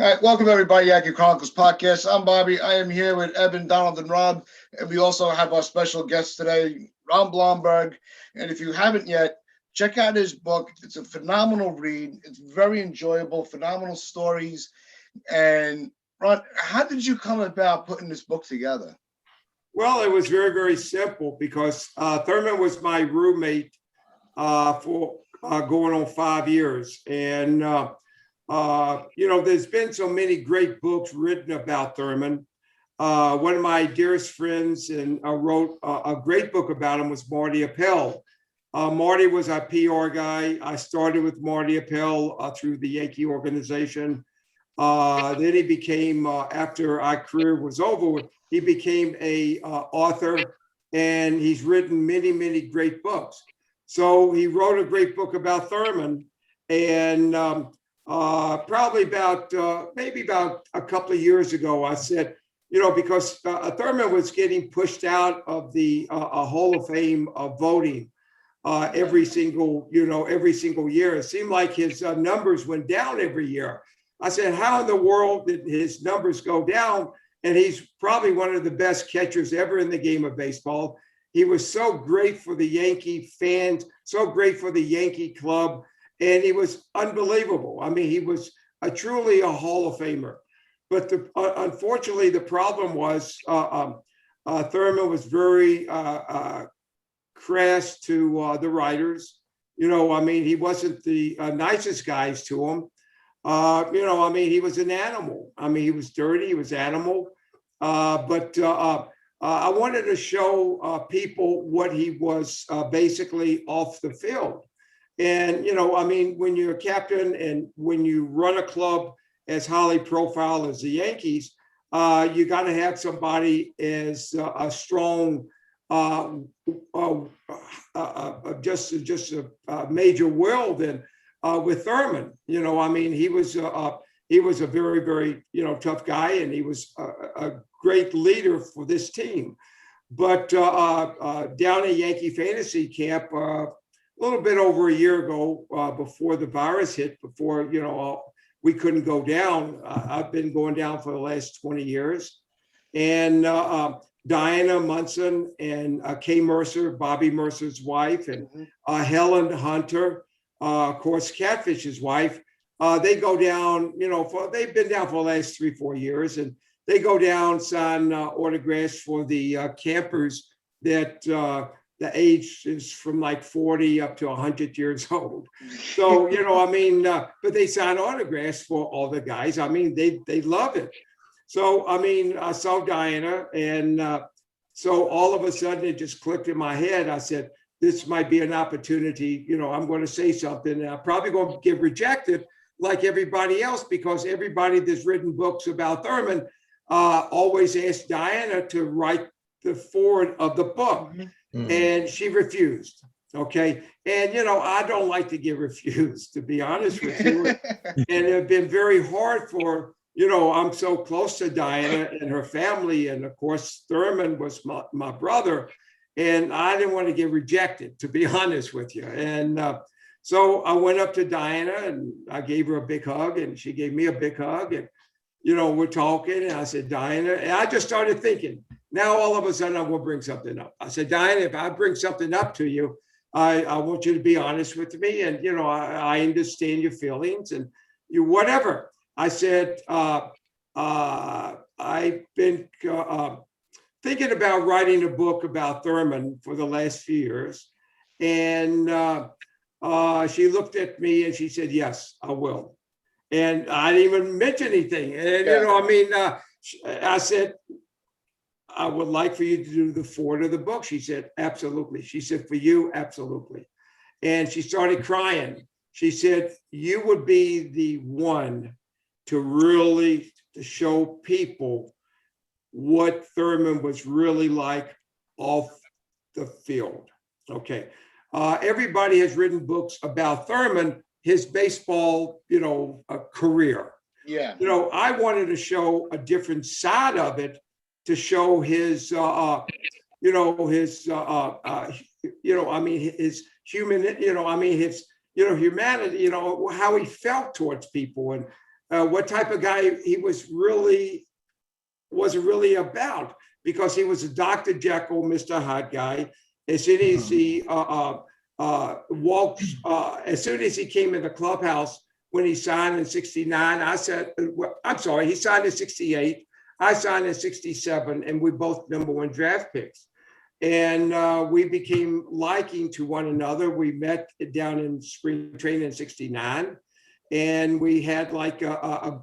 All right, welcome everybody, Yankee Chronicles podcast. I'm Bobby. I am here with Evan, Donald, and Rob, and we also have our special guest today, Ron Blomberg. And if you haven't yet, check out his book. It's a phenomenal read. It's very enjoyable, phenomenal stories. And Ron, how did you come about putting this book together? Well, it was very, very simple because Thurman was my roommate for going on 5 years. And there's been so many great books written about Thurman. One of my dearest friends and wrote a great book about him was Marty Appel. Marty was our PR guy. I started with Marty Appel through the Yankee organization. Then he became, after our career was over, he became a author, and he's written many, many great books. So he wrote a great book about Thurman, and probably maybe about a couple of years ago, I said, because Thurman was getting pushed out of the Hall of Fame voting every single year. It seemed like his numbers went down every year. I said, how in the world did his numbers go down? And he's probably one of the best catchers ever in the game of baseball. He was so great for the Yankee fans, so great for the Yankee club. And he was unbelievable. I mean, he was truly a Hall of Famer. But unfortunately, the problem was Thurman was very crass to the writers. He wasn't the nicest guys to them. He was an animal. He was dirty, he was animal. But I wanted to show people what he was basically off the field. And, when you're a captain and when you run a club as highly profile as the Yankees, you got to have somebody as a strong, just a major will than with Thurman. He was a very, very, tough guy, and he was a great leader for this team. But down at Yankee Fantasy Camp, a little bit over a year ago, before the virus hit, before, we couldn't go down. I've been going down for the last 20 years. And Diana Munson and Kay Mercer, Bobby Mercer's wife, and Helen Hunter, of course, Catfish's wife, they go down, they've been down for the last 3-4 years, and they go down, sign autographs for the campers that the age is from like 40 up to 100 years old. So, but they sign autographs for all the guys. They love it. So, I saw Diana, and so all of a sudden it just clicked in my head. I said, this might be an opportunity, I'm going to say something, and I'm probably going to get rejected like everybody else, because everybody that's written books about Thurman always asked Diana to write the foreword of the book. And she refused. Okay. And, I don't like to get refused, to be honest with you. And it's been very hard for, I'm so close to Diana and her family. And of course, Thurman was my brother. And I didn't want to get rejected, to be honest with you. And so I went up to Diana and I gave her a big hug, and she gave me a big hug. And, we're talking, and I said, Diana, and I just started thinking, now all of a sudden I'm going to bring something up. I said, Diana, if I bring something up to you, I want you to be honest with me. And, I understand your feelings and you, whatever. I said, I've been thinking about writing a book about Thurman for the last few years. And she looked at me and she said, yes, I will. And I didn't even mention anything. And, I said, I would like for you to do the foreword of the book. She said, absolutely. She said, for you, absolutely. And she started crying. She said, you would be the one to really to show people what Thurman was really like off the field. Okay. Everybody has written books about Thurman, his baseball, career. Yeah. I wanted to show a different side of it, to show his, his human, his, humanity, how he felt towards people, and what type of guy he wasn't really about, because he was a Dr. Jekyll, Mr. Hyde guy. As soon as he walked, as soon as he came in the clubhouse when he signed in 69, I said, I'm sorry, he signed in 68. I signed in 67, and we both #1 draft picks. And we became liking to one another. We met down in spring training in 69. And we had like a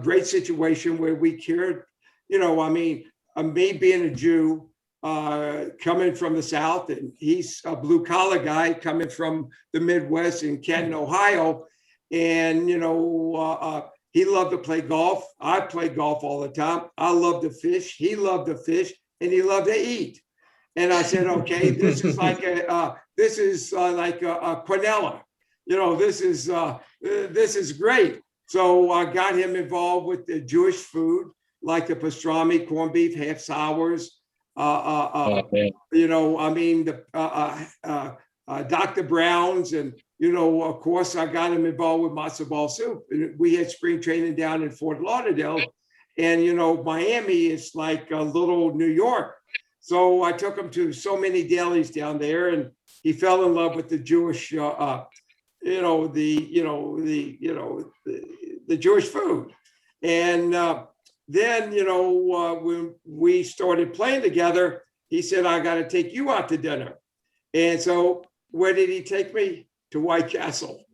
great situation where we cared, me being a Jew, coming from the South, and he's a blue collar guy coming from the Midwest in Canton, Ohio. And, he loved to play golf. I play golf all the time. I love to fish. He loved to fish, and he loved to eat. And I said, okay, this is like a quinella. This is great. So I got him involved with the Jewish food, like the pastrami, corned beef, half sours. Dr. Brown's, and of course, I got him involved with matzo ball soup. And we had spring training down in Fort Lauderdale, and Miami is like a little New York. So I took him to so many delis down there, and he fell in love with the Jewish, the Jewish food. And then, when we started playing together, he said, I got to take you out to dinner. And so where did he take me? To White Castle.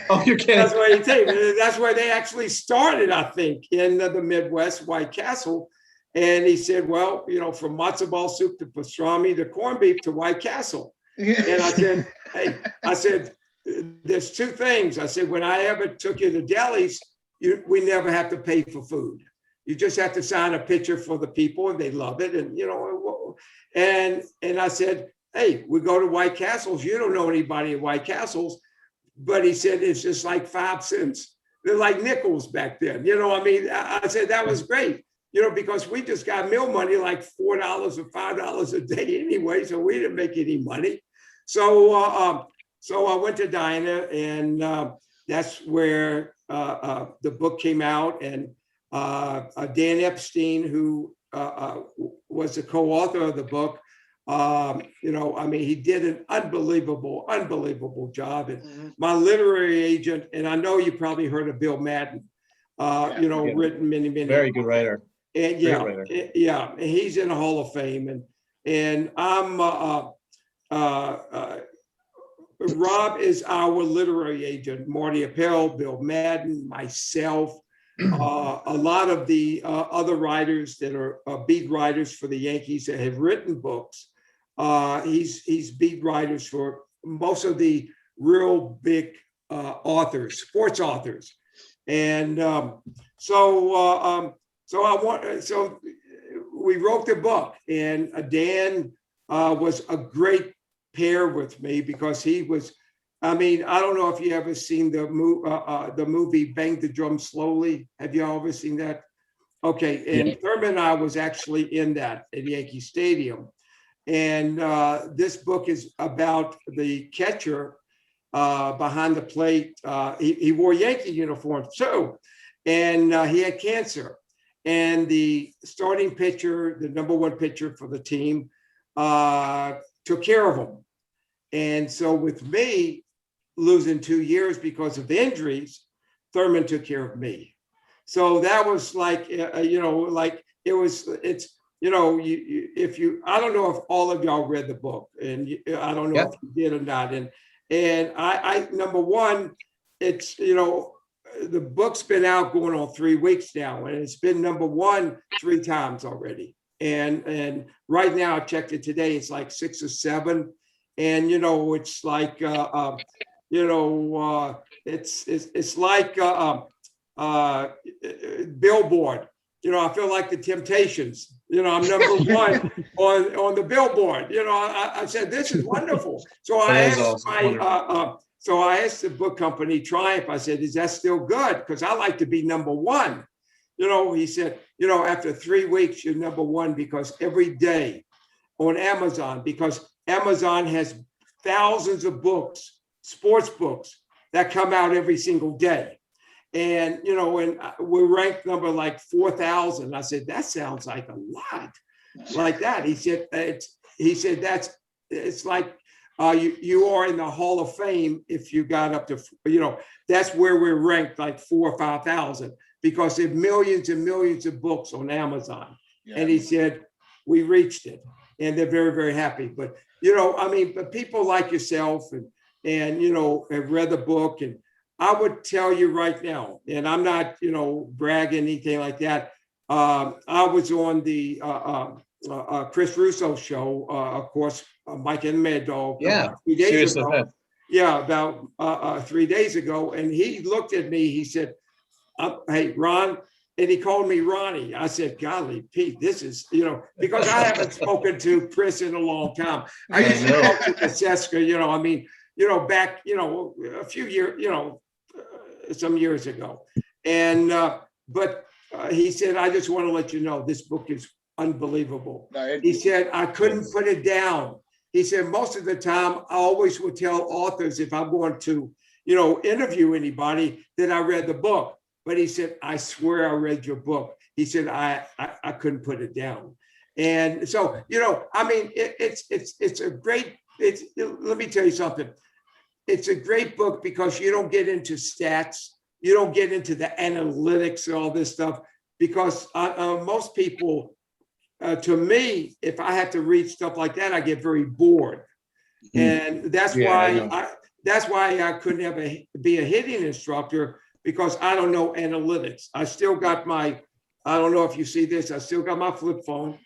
Oh, you're kidding. That's where he take me. That's where they actually started, I think, in the Midwest, White Castle. And he said, well, from matzo ball soup to pastrami to corned beef to White Castle. And I said, hey, there's two things. I said, when I ever took you to delis, we never have to pay for food. You just have to sign a picture for the people, and they love it. And, and I said, hey, we go to White Castles. You don't know anybody at White Castles. But he said, it's just like 5 cents. They're like nickels back then. I said, that was great. Because we just got meal money like $4 or $5 a day anyway, so we didn't make any money. So I went to Dinah, and that's where the book came out. And Dan Epstein, who was the co-author of the book, he did an unbelievable job. And my literary agent, and I know you probably heard of Bill Madden, written many very good writer. And and he's in the Hall of Fame, and I'm Rob is our literary agent. Marty Appel, Bill Madden, myself, a lot of the other writers that are beat writers for the Yankees that have written books. He's beat writers for most of the real big authors, sports authors, and so we wrote the book, and Dan was a great pair with me, because he was, I don't know if you ever seen the movie Bang the Drum Slowly. Have you ever seen that? Okay, and Thurman and I was actually in that at Yankee Stadium. And this book is about the catcher behind the plate. He wore Yankee uniform too, and he had cancer. And the starting pitcher, the #1 pitcher for the team, took care of him. And so with me losing 2 years because of injuries, Thurman took care of me. So that was like, I don't know if all of y'all read the book, and I don't know if you did or not. And I #1, it's, the book's been out going on 3 weeks now, and it's been #1 3 times already. And right now, I checked it today, it's like 6 or 7. And, it's like, it's like Billboard. I feel like the Temptations. I'm #1 on the Billboard. I said, this is wonderful. So I asked the book company, Triumph, I said, is that still good? Because I like to be #1. He said, after 3 weeks, you're #1, because every day on Amazon, because Amazon has thousands of books, sports books, that come out every single day. And, you know, and we're ranked number like 4,000. I said, that sounds like a lot like that. He said, it's like you are in the Hall of Fame if you got up to, you know, that's where we're ranked like 4,000 or 5,000 because there's millions and millions of books on Amazon. Yeah. And he said, we reached it and they're very, very happy. But, you know, I mean, but people like yourself and, you know, have read the book. And I would tell you right now, and I'm not, you know, bragging anything like that. I was on the Chris Russo show, of course, Mike and Mad Dog. Yeah, 3 days ago. Event. Yeah, about 3 days ago. And he looked at me, he said, hey, Ron, and he called me Ronnie. I said, golly, Pete, this is, you know, because I haven't spoken to Chris in a long time. I used to talk to Kaseska, you know, I mean, you know, back, you know, a few years, you know, some years ago. And, but he said, I just want to let you know, this book is unbelievable. He said, I couldn't put it down. He said, most of the time, I always would tell authors if I'm going to, you know, interview anybody that I read the book. But he said, I swear I read your book. He said, I couldn't put it down. And so, you know, I mean, it's a great, let me tell you something. It's a great book because you don't get into stats. You don't get into the analytics and all this stuff because most people, to me, if I have to read stuff like that, I get very bored. And that's why I couldn't ever be a hitting instructor because I don't know analytics. I still got my, I don't know if you see this, I still got my flip phone.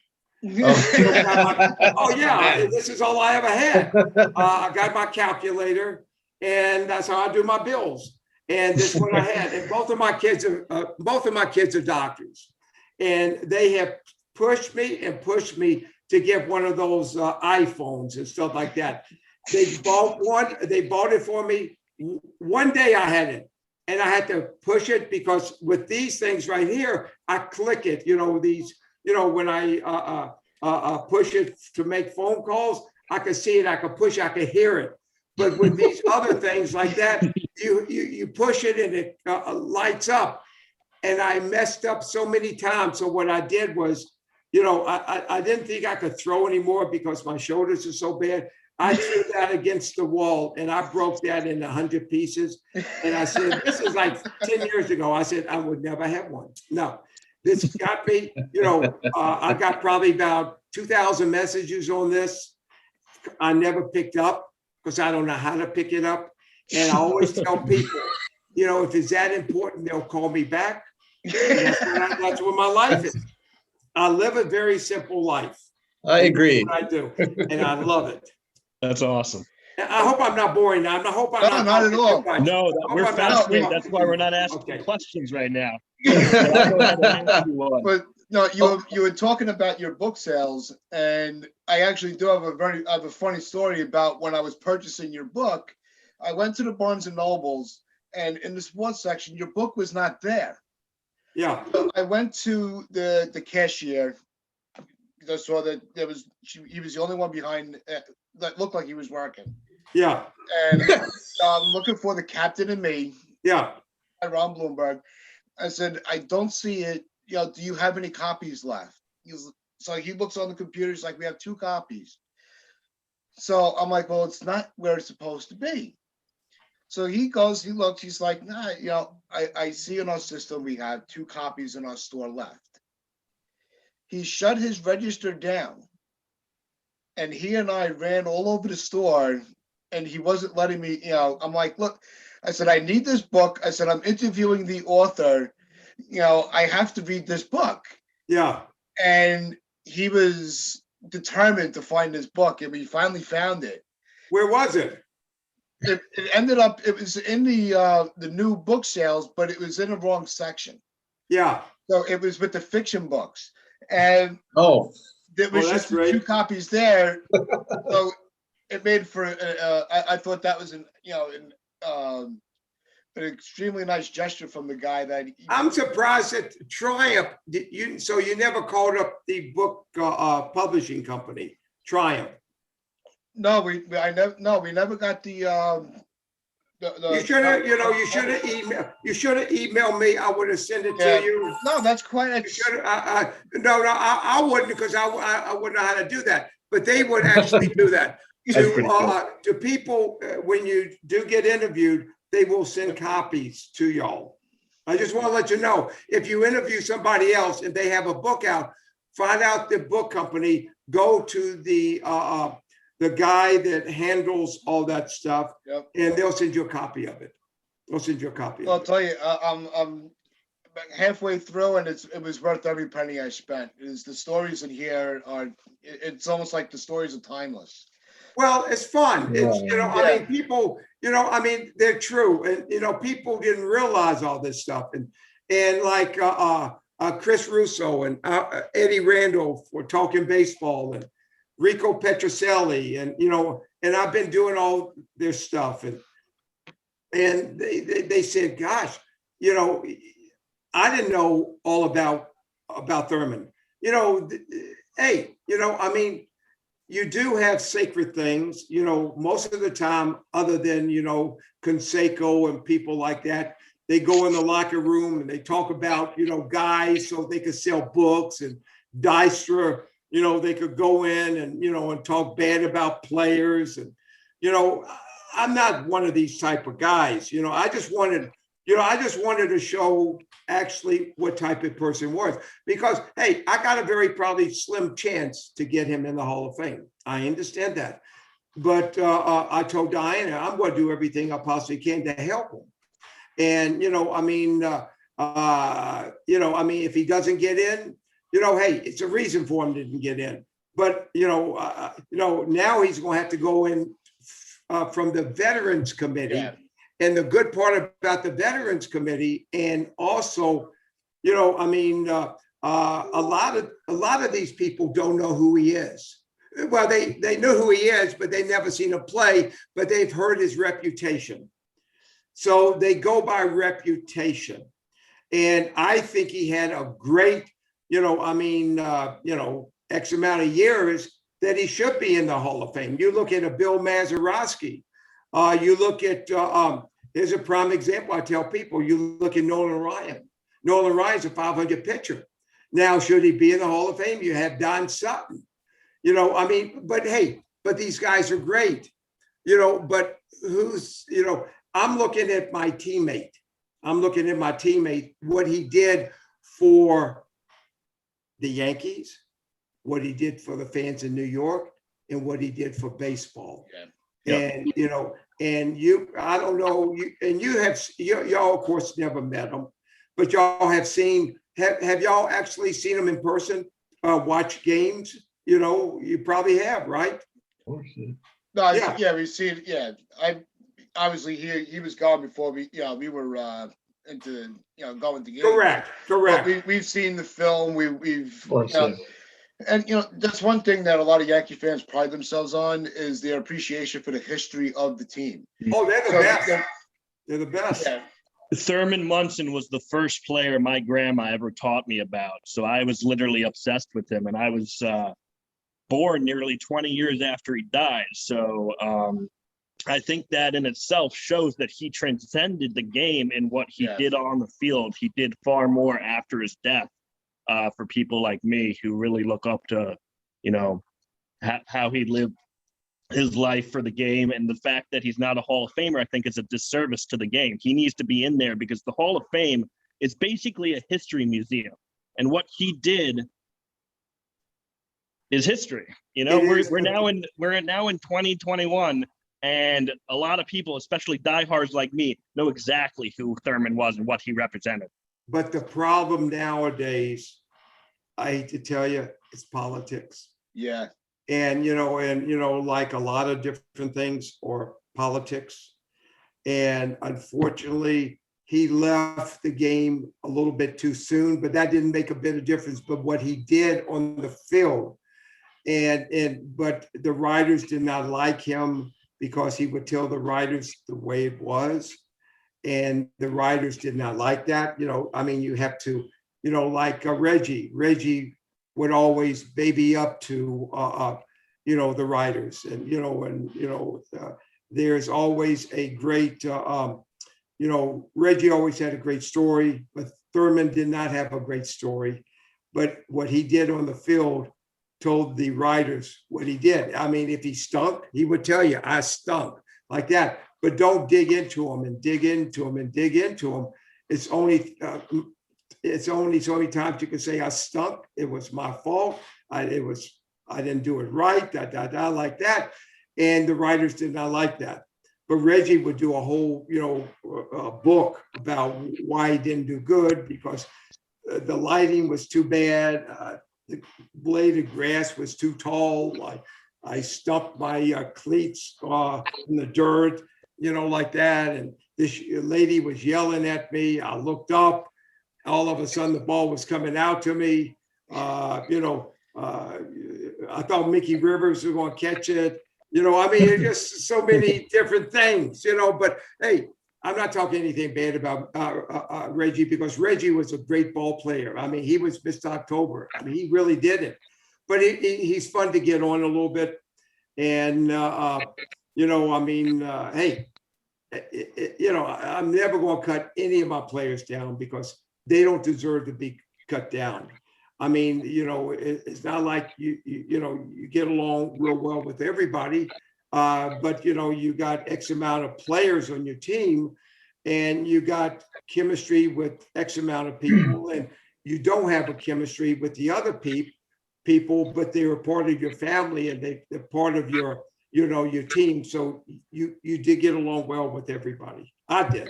Oh yeah, this is all I ever had. I got my calculator and that's how I do my bills. And this is what I had. And both of my kids are doctors. And they have pushed me to get one of those iPhones and stuff like that. They bought it for me. One day I had it and I had to push it because with these things right here, I click it, you know, these, you know, when I push it to make phone calls, I could see it, I could push, I could hear it. But with these other things like that, you push it and it lights up. And I messed up so many times. So what I did was, you know, I didn't think I could throw anymore because my shoulders are so bad. I threw that against the wall and I broke that in 100 pieces. And I said, this is like 10 years ago. I said, I would never have one. No, this got me, you know, I got probably about 2,000 messages on this. I never picked up because I don't know how to pick it up. And I always tell people, you know, if it's that important, they'll call me back. That's what my life is. I live a very simple life. I agree. I do, and I love it. That's awesome. I hope I'm not boring now. I hope I'm not at all. No, we're fascinated. That's why we're not asking questions right now. But no, you were talking about your book sales, and I actually do have a funny story about when I was purchasing your book. I went to the Barnes and Nobles, and in the sports section, your book was not there. Yeah. So I went to the cashier. I saw that he was the only one behind that looked like he was working. Yeah. And I'm looking for the Captain and Me. Yeah. Ron Blomberg. I said, I don't see it. You know, do you have any copies left? So he looks on the computer. He's like, we have 2 copies. So I'm like, well, it's not where it's supposed to be. So he goes, he looks, he's like, nah, you know, I see in our system we have 2 copies in our store left. He shut his register down. And he and I ran all over the store and he wasn't letting me, you know, I'm like, look, I said, I need this book. I said, I'm interviewing the author. You know, I have to read this book. Yeah. And he was determined to find this book, and we finally found it. Where was it? It ended up, it was in the new book sales, but it was in the wrong section. Yeah. So it was with the fiction books. And there was just great. 2 copies there. So it made for, I thought that was an extremely nice gesture from the guy that I'm surprised that Triumph, so you never called up the book publishing company, Triumph. No, we never got the You should have, you should have emailed me. I would have sent it to you. No, that's quite. I wouldn't, because I wouldn't know how to do that. But they would actually do that to people. When you do get interviewed, they will send copies to y'all. I just want to let you know, if you interview somebody else and they have a book out, find out the book company. Go to the guy that handles all that stuff, and they'll send you a copy of it. I'll tell you, I'm halfway through, and it was worth every penny I spent. The stories in here it's almost like the stories are timeless. Well, it's fun. It's, I mean, people, they're true. And, people didn't realize all this stuff. And like Chris Russo and Eddie Randall for Talking Baseball, and Rico Petrocelli, and I've been doing all this stuff. And they said, gosh, I didn't know all about Thurman. Hey, you do have sacred things, most of the time, other than, Canseco and people like that. They go in the locker room and they talk about, guys so they could sell books, and Dystra, they could go in and talk bad about players. And, I'm not one of these type of guys. I just wanted to show actually what type of person was, because, hey, I got a very probably slim chance to get him in the Hall of Fame. I understand that. But I told Diana, I'm going to do everything I possibly can to help him. And, if he doesn't get in, hey, it's a reason for him to didn't get in. But, now he's going to have to go in from the Veterans Committee. Yeah. And the good part about the Veterans Committee, and also, a lot of these people don't know who he is. Well, they know who he is, but they've never seen him play, but they've heard his reputation. So they go by reputation. And I think he had a great, X amount of years that he should be in the Hall of Fame. You look at a Bill Mazeroski. You look at, here's a prime example. I tell people, you look at Nolan Ryan. Nolan Ryan's a 500 pitcher. Now, should he be in the Hall of Fame? You have Don Sutton. But hey, but these guys are great. But who's, I'm looking at my teammate. What he did for the Yankees, what he did for the fans in New York, and what he did for baseball. Yeah. And, I don't know, y'all of course never met him, but y'all have y'all actually seen him in person, watch games? You probably have, right? Of course. No, yeah, we've seen, I obviously he was gone before we were into, going to games. Correct. We've seen the film, we've and that's one thing that a lot of Yankee fans pride themselves on, is their appreciation for the history of the team. Oh, they're the best. They're the best. Yeah. Thurman Munson was the first player my grandma ever taught me about. So I was literally obsessed with him, and I was born nearly 20 years after he died. So I think that in itself shows that he transcended the game in what he did on the field. He did far more after his death. For people like me who really look up to, how he lived his life for the game. And the fact that he's not a Hall of Famer, I think, is a disservice to the game. He needs to be in there, because the Hall of Fame is basically a history museum. And what he did is history. We're now in 2021. And a lot of people, especially diehards like me, know exactly who Thurman was and what he represented. But the problem nowadays, I hate to tell you, it's politics. Yeah. And, like a lot of different things, or politics. And unfortunately, he left the game a little bit too soon, but that didn't make a bit of difference. But what he did on the field, but the writers did not like him, because he would tell the writers the way it was. And the writers did not like that. You have to, like Reggie would always baby up to, the writers, and, there's always a great, Reggie always had a great story, but Thurman did not have a great story. But what he did on the field told the writers what he did. I mean, if he stunk, he would tell you, I stunk, like that. But don't dig into him and dig into him and dig into him. It's only so many times you can say I stunk. It was my fault. I didn't do it right. Like that. And the writers did not like that. But Reggie would do a whole, book about why he didn't do good, because the lighting was too bad. The blade of grass was too tall. I stumped my cleats in the dirt, like that. And this lady was yelling at me. I looked up. All of a sudden, the ball was coming out to me. I thought Mickey Rivers was going to catch it. It's just so many different things, but hey, I'm not talking anything bad about Reggie, because Reggie was a great ball player. I mean, he was Mr. October. I mean, he really did it. But he's fun to get on a little bit. And, hey, I'm never going to cut any of my players down, because they don't deserve to be cut down. I mean, it's not like you get along real well with everybody, but you got X amount of players on your team, and you got chemistry with X amount of people, and you don't have a chemistry with the other people, but they were part of your family, and they're part of your team. So you did get along well with everybody. I did.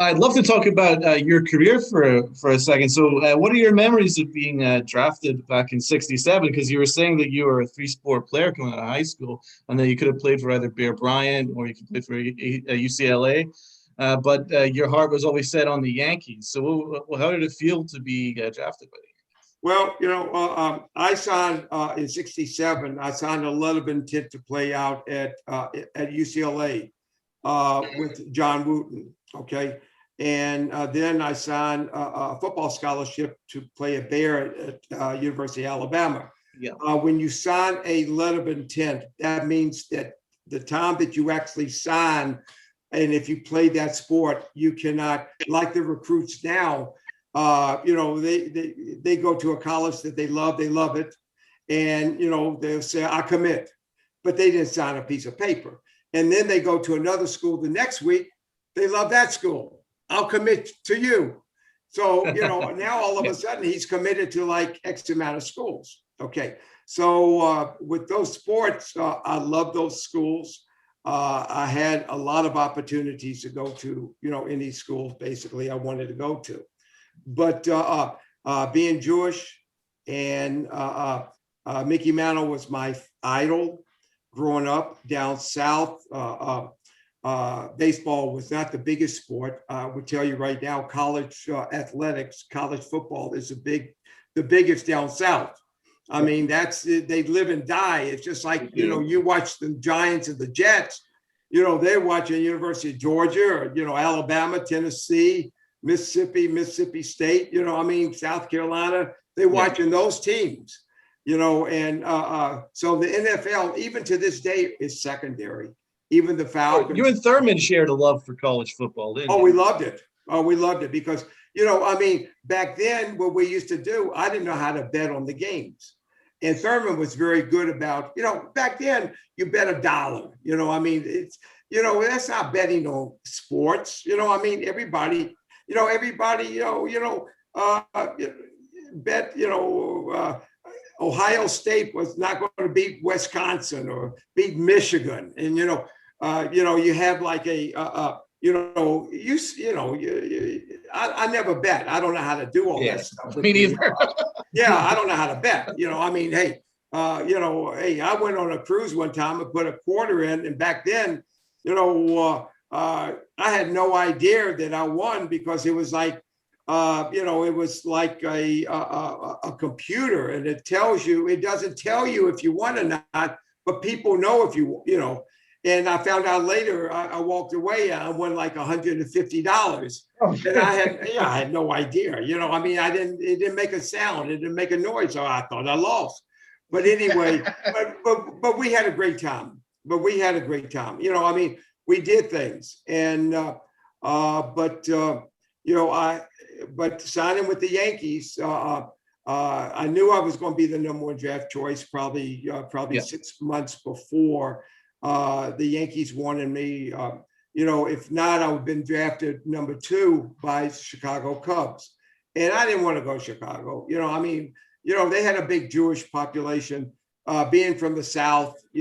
I'd love to talk about your career for a second. So what are your memories of being drafted back in '67? Because you were saying that you were a three-sport player coming out of high school, and that you could have played for either Bear Bryant or you could play for UCLA. But your heart was always set on the Yankees. So how did it feel to be drafted by the Yankees? Well, I signed in '67. I signed a letter of intent to play out at UCLA with John Wooten. Okay. And then I signed a football scholarship to play at Bear at University of Alabama. Yeah. When you sign a letter of intent, that means that the time that you actually sign, and if you play that sport, you cannot, like the recruits now, they go to a college that they love it. And, they'll say, I commit, but they didn't sign a piece of paper. And then they go to another school the next week. They love that school. I'll commit to you. So, now all of a sudden he's committed to like X amount of schools. Okay. So with those sports, I love those schools. I had a lot of opportunities to go to, any schools basically I wanted to go to. But being Jewish and Mickey Mantle was my idol growing up down south. Baseball was not the biggest sport. I would tell you right now, college athletics, college football is the biggest down south. I mean, they live and die. It's just like, you watch the Giants and the Jets, they're watching University of Georgia or, Alabama, Tennessee, Mississippi State, South Carolina, they're watching those teams, and so the NFL, even to this day, is secondary. Even the Falcons. You and Thurman shared a love for college football, didn't you? We loved it. We loved it because, back then, what we used to do, I didn't know how to bet on the games. And Thurman was very good about, back then, you bet $1. It's, that's not betting on sports. Everybody, bet, Ohio State was not going to beat Wisconsin or beat Michigan. And, you have like I never bet. I don't know how to do all that stuff. Me neither. I don't know how to bet. Hey, I went on a cruise one time and put a quarter in. And back then, I had no idea that I won because it was like, it was like a computer, and it doesn't tell you if you won or not, but people know if you. And I found out later, I walked away and I won like $150. And I had no idea, it didn't make a sound. It didn't make a noise. So I thought I lost. But anyway, but we had a great time. but we had a great time. You know, I mean, we did things, and but signing with the Yankees, I knew I was going to be the #1 draft choice probably 6 months before the Yankees wanted me. If not, I would have been drafted #2 by Chicago Cubs, and I didn't want to go to Chicago. They had a big Jewish population. Being from the South, I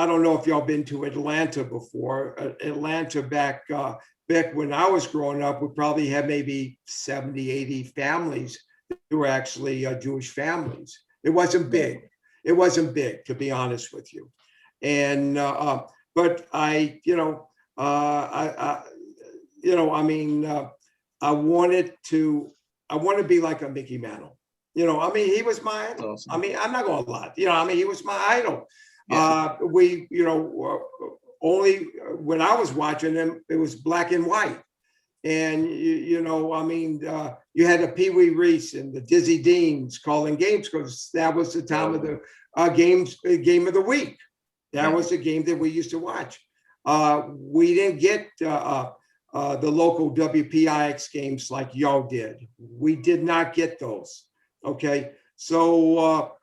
don't know if y'all been to Atlanta before. Atlanta back when I was growing up, we probably had maybe 70, 80 families who were actually Jewish families. It wasn't big. It wasn't big, to be honest with you. And but I wanted to be like a Mickey Mantle. He was my idol. Awesome. I'm not going to lie. He was my idol. Yeah. Only when I was watching him, it was black and white. And, you had the Pee Wee Reese and the Dizzy Deans calling games because that was the time of the game of the week. That was the game that we used to watch. We didn't get the local WPIX games like y'all did. We did not get those. Okay. So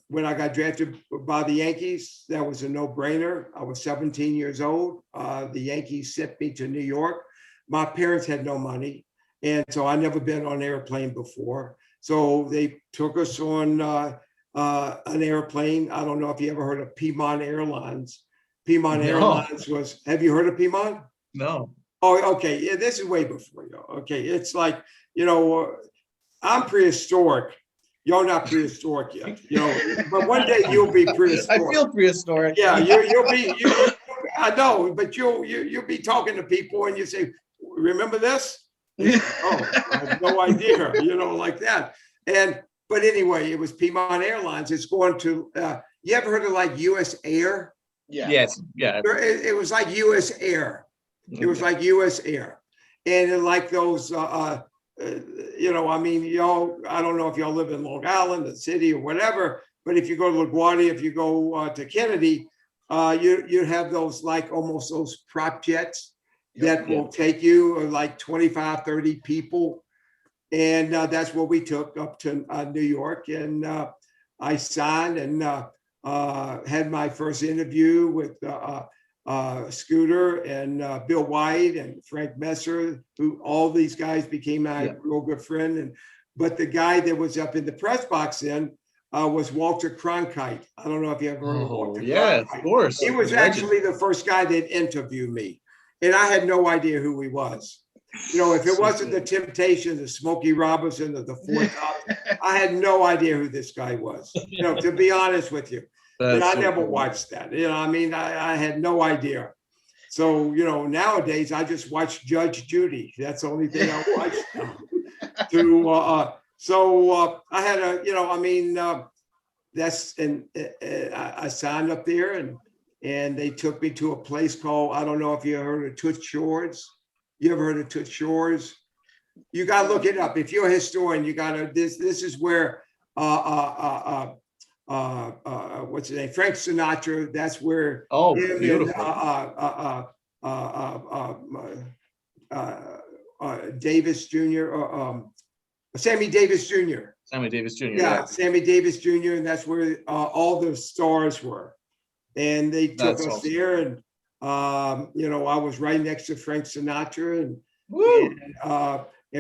when I got drafted by the Yankees, that was a no-brainer. I was 17 years old. The Yankees sent me to New York. My parents had no money, and so I never been on an airplane before. So they took us on an airplane. I don't know if you ever heard of Piedmont Airlines. Piedmont Airlines was. Have you heard of Piedmont? No. Oh, okay. Yeah, this is way before you. Okay, it's like I'm prehistoric. You're not prehistoric yet, but one day you'll be prehistoric. I feel prehistoric. Yeah, you'll be. I know, but you'll be talking to people and you say, "Remember this?" Oh, I have no idea. Like that. But anyway, it was Piedmont Airlines. It's going to. You ever heard of like U.S. Air? Yeah. Yes. Yeah. It was like U.S. Air. It was like U.S. Air, and like those. Y'all, I don't know if y'all live in Long Island, the city, or whatever, but if you go to LaGuardia, if you go to Kennedy, you have those like almost those prop jets that will take you like 25, 30 people. And that's what we took up to New York. And I signed and had my first interview with Scooter and Bill White and Frank Messer, who all these guys became my real good friend. But the guy that was up in the press box then was Walter Cronkite. I don't know if you ever heard of Walter Cronkite. Of course. He was actually the first guy that interviewed me. And I had no idea who he was. If it wasn't the Temptations, the Smokey Robinson, or the Four Tops, I had no idea who this guy was, to be honest with you. And I never watched that. I had no idea. So, nowadays I just watch Judge Judy. That's the only thing I watch now. I had I signed up there and they took me to a place called, I don't know if you heard of Toots Shores. You ever heard of Toots Shores? You got to look it up. If you're a historian, you got to, this is where, what's his name? Frank Sinatra. That's where. Oh, beautiful. Davis Jr. Sammy Davis Jr. Sammy Davis Jr. Yeah, Sammy Davis Jr. And that's where all the stars were. And they took us there, and I was right next to Frank Sinatra, and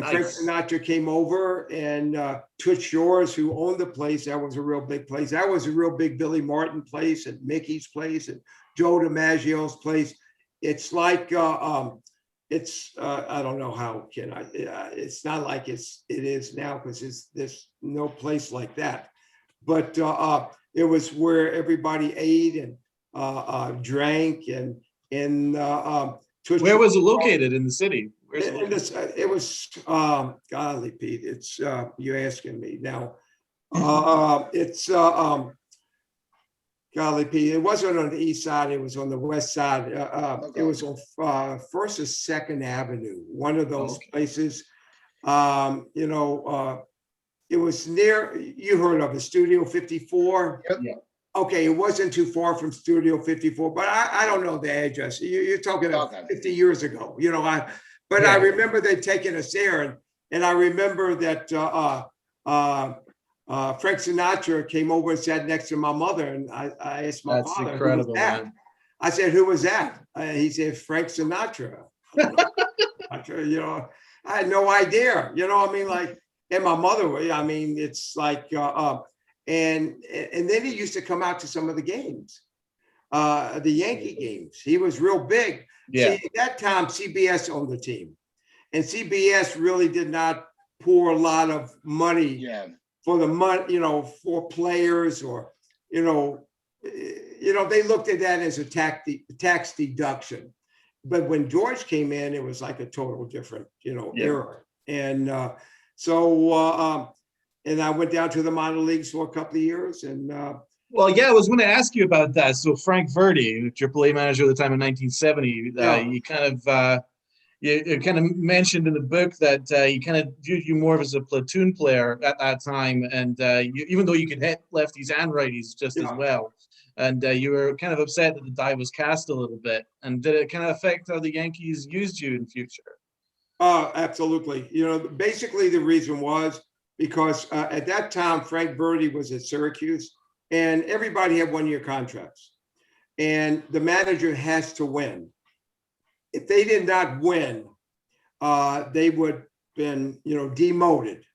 Frank Sinatra came over, and Toots Shores, who owned the place, that was a real big place. That was a real big Billy Martin place, and Mickey's place, and Joe DiMaggio's place. It's like it's I don't know how can I. It's not like it is now, because there's no place like that. But it was where everybody ate and drank and where was it located in the city? It was golly, Pete. It's you're asking me now. It's golly, Pete. It wasn't on the east side. It was on the west side. It was on First or Second Avenue. One of those places. it was near, you heard of it, Studio 54. Yep. Yeah. Okay, it wasn't too far from Studio 54, but I don't know the address. You're talking about Okay. 50 years ago, you know, I Yeah. remember they taking us there, and I remember that Frank Sinatra came over and sat next to my mother, and I asked my That's father, incredible, who was that? man. I said, who was that? He said, Frank Sinatra. You know, I had no idea, you know, I mean, like, and my mother, I mean, it's like, and then he used to come out to some of the games, the Yankee games. He was real big. Yeah. See, at that time, CBS owned the team, and CBS really did not pour a lot of money Yeah. for the money, you know, for players, or, you know, they looked at that as a tax deduction. But when George came in, it was like a total different, you know, Yeah. era. And and I went down to the minor leagues for a couple of years, and Well, yeah, I was going to ask you about that. So Frank Verdi, AAA manager at the time in 1970, Yeah. you kind of mentioned in the book that he kind of viewed you more as a platoon player at that time, and even though you could hit lefties and righties just as Yeah. well, and you were kind of upset that the die was cast a little bit. And did it kind of affect how the Yankees used you in future? absolutely. You know, basically the reason was because at that time, Frank Verdi was at Syracuse, and everybody had 1-year contracts, and the manager has to win. If they did not win, they would been, you know, demoted.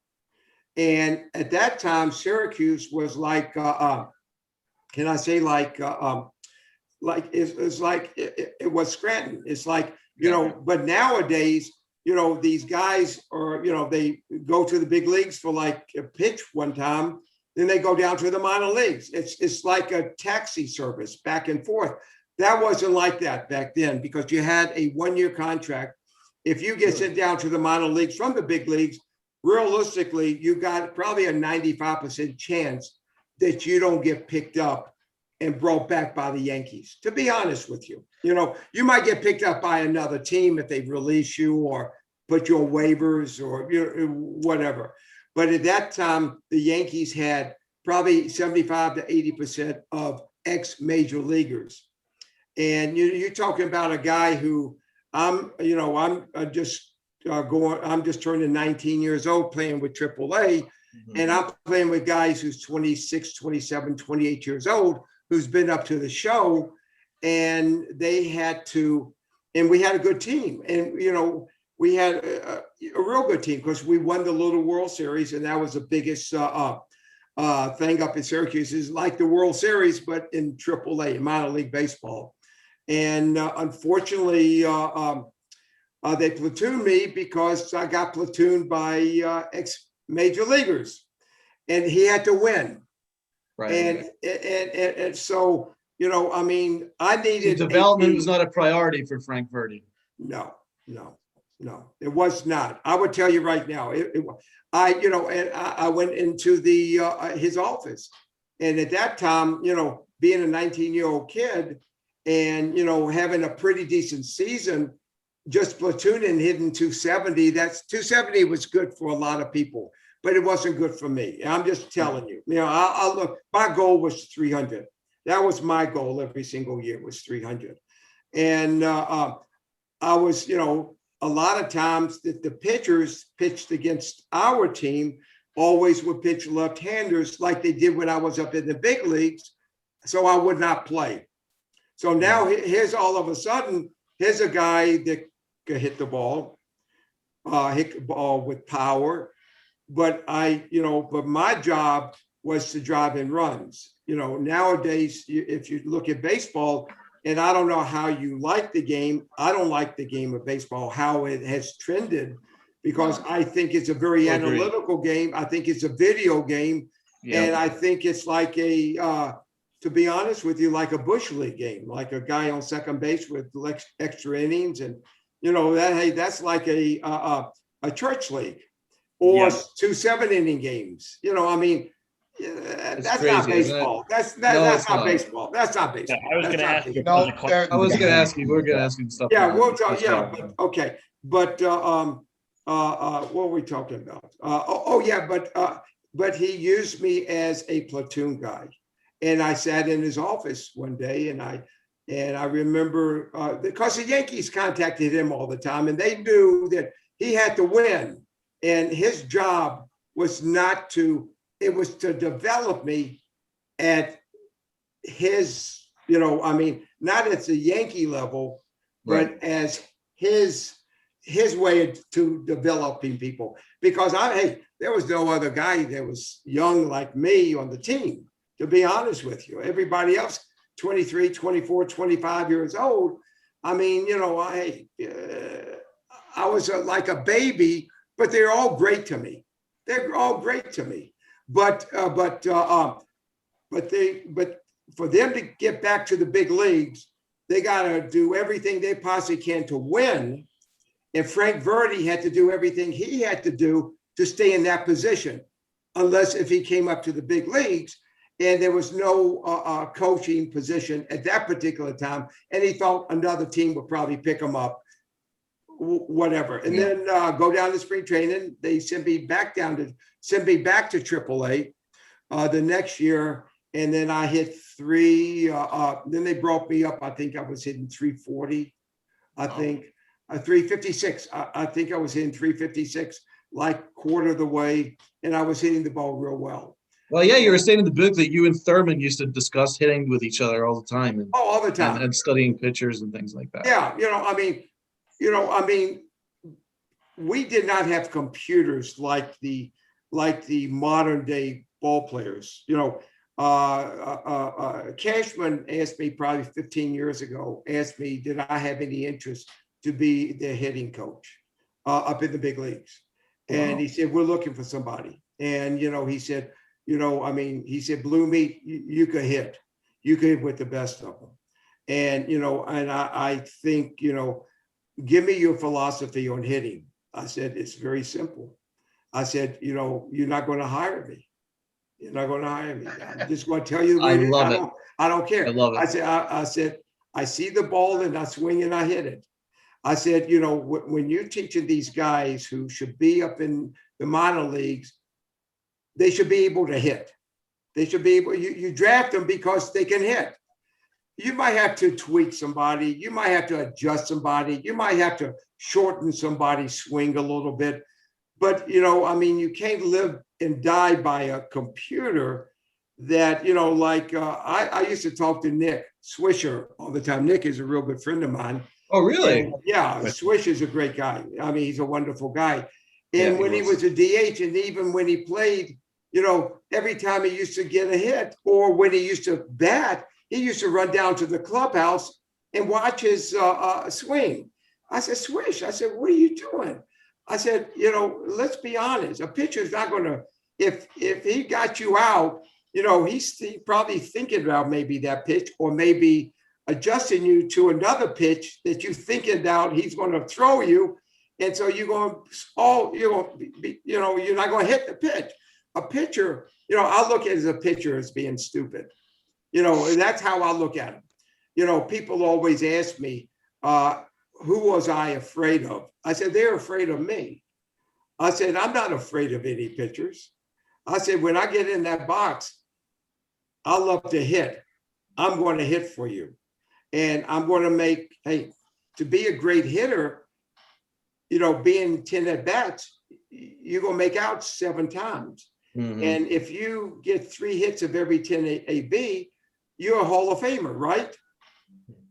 And at that time, Syracuse was like, can I say like it's like it was Scranton. It's like, you know, but nowadays, you know, these guys are, you know, they go to the big leagues for like a pitch one time, then they go down to the minor leagues. It's like a taxi service back and forth. That wasn't like that back then, because you had a 1-year contract. If you get sent down to the minor leagues from the big leagues, realistically, you got probably a 95% chance that you don't get picked up and brought back by the Yankees, to be honest with you. You know, you might get picked up by another team if they release you or put you on waivers or, you know, whatever. But at that time, the Yankees had probably 75 to 80% of ex-major leaguers. And you're talking about a guy who I'm just turning 19 years old playing with AAA. And I'm playing with guys who's 26, 27, 28 years old, who's been up to the show, and they had to, and we had a good team. And, you know, we had a real good team because we won the Little World Series, and that was the biggest thing up in Syracuse, is like the World Series, but in AAA, in minor league baseball. And unfortunately, they platooned me because I got platooned by ex-major leaguers, and he had to win. Right. And so, you know, I mean, I needed development was not a priority for Frank Verdi. No, it was not. I would tell you right now, I went into his office, and at that time, you know, being a 19-year-old kid, and, you know, having a pretty decent season, just platooning hitting 270, that's 270 was good for a lot of people, but it wasn't good for me. I'm just telling you, you know, I look, my goal was 300. That was my goal every single year, was 300. And I was, you know, a lot of times that the pitchers pitched against our team always would pitch left-handers like they did when I was up in the big leagues. So I would not play. So now here's all of a sudden, here's a guy that could hit the ball with power. But but my job was to drive in runs. You know, nowadays, if you look at baseball, and I don't know how you like the game, I don't like the game of baseball, how it has trended, because I think it's a very analytical game. I think it's a video game. Yeah. And I think it's like to be honest with you, like a Bush League game, like a guy on second base with extra innings. And, you know, that's like a church league or 2 7-inning games. You know, I mean, that's crazy, not baseball. That's not baseball. That's not baseball. Yeah, I was going to ask you. I was going to ask you. We're going to ask you stuff. Yeah, we'll talk. Yeah, but, okay. But what were we talking about? but he used me as a platoon guy. And I sat in his office one day, and I remember because the Yankees contacted him all the time, and they knew that he had to win. And his job was not to, it was to develop me at his, not at the Yankee level, Right. but as his way to developing people. Because there was no other guy that was young like me on the team, to be honest with you. Everybody else, 23, 24, 25 years old. I mean, I was like a baby, but they're all great to me. They're all great to me. But for them to get back to the big leagues, they got to do everything they possibly can to win. And Frank Verdi had to do everything he had to do to stay in that position, unless if he came up to the big leagues and there was no coaching position at that particular time, and he thought another team would probably pick him up, whatever. And then go down to spring training. They sent me back to AAA the next year. And then I hit then they brought me up. I think I was hitting 340. I think 356. I think I was hitting 356, like quarter of the way. And I was hitting the ball real well. Well, yeah, you were saying in the book that you and Thurman used to discuss hitting with each other all the time. All the time. And studying pitchers and things like that. Yeah. We did not have computers like the modern day ball players. Cashman asked me probably 15 years ago, asked me, did I have any interest to be the hitting coach up in the big leagues? And he said, we're looking for somebody. And, he said, he said, Blue Meat, you could hit. You could hit with the best of them. And, and I think, give me your philosophy on hitting. I said, it's very simple. I said, you're not going to hire me. You're not going to hire me. I'm just going to tell you. I love it. I don't care. I love it. I said, I see the ball and I swing and I hit it. I said, when you're teaching these guys who should be up in the minor leagues, they should be able to hit. They should be able, you draft them because they can hit. You might have to tweak somebody. You might have to adjust somebody. You might have to shorten somebody's swing a little bit. But, you can't live and die by a computer that, I used to talk to Nick Swisher all the time. Nick is a real good friend of mine. Oh, really? And, yeah, Swish is a great guy. He's a wonderful guy. And when he was a DH, and even when he played, every time he used to get a hit or when he used to bat, he used to run down to the clubhouse and watch his swing. I said, Swish, I said, what are you doing? I said, let's be honest. A pitcher's not going to, if he got you out, he's probably thinking about maybe that pitch or maybe adjusting you to another pitch that you thinking about he's going to throw you. And so you're not going to hit the pitch. A pitcher, I look at it as a pitcher as being stupid. And that's how I look at him. People always ask me, who was I afraid of? I said, they're afraid of me. I said, I'm not afraid of any pitchers. I said, when I get in that box, I love to hit. I'm going to hit for you. And I'm going to to be a great hitter, being 10 at bats, you're going to make out 7 times. Mm-hmm. And if you get 3 hits of every 10 AB, you're a Hall of Famer, right?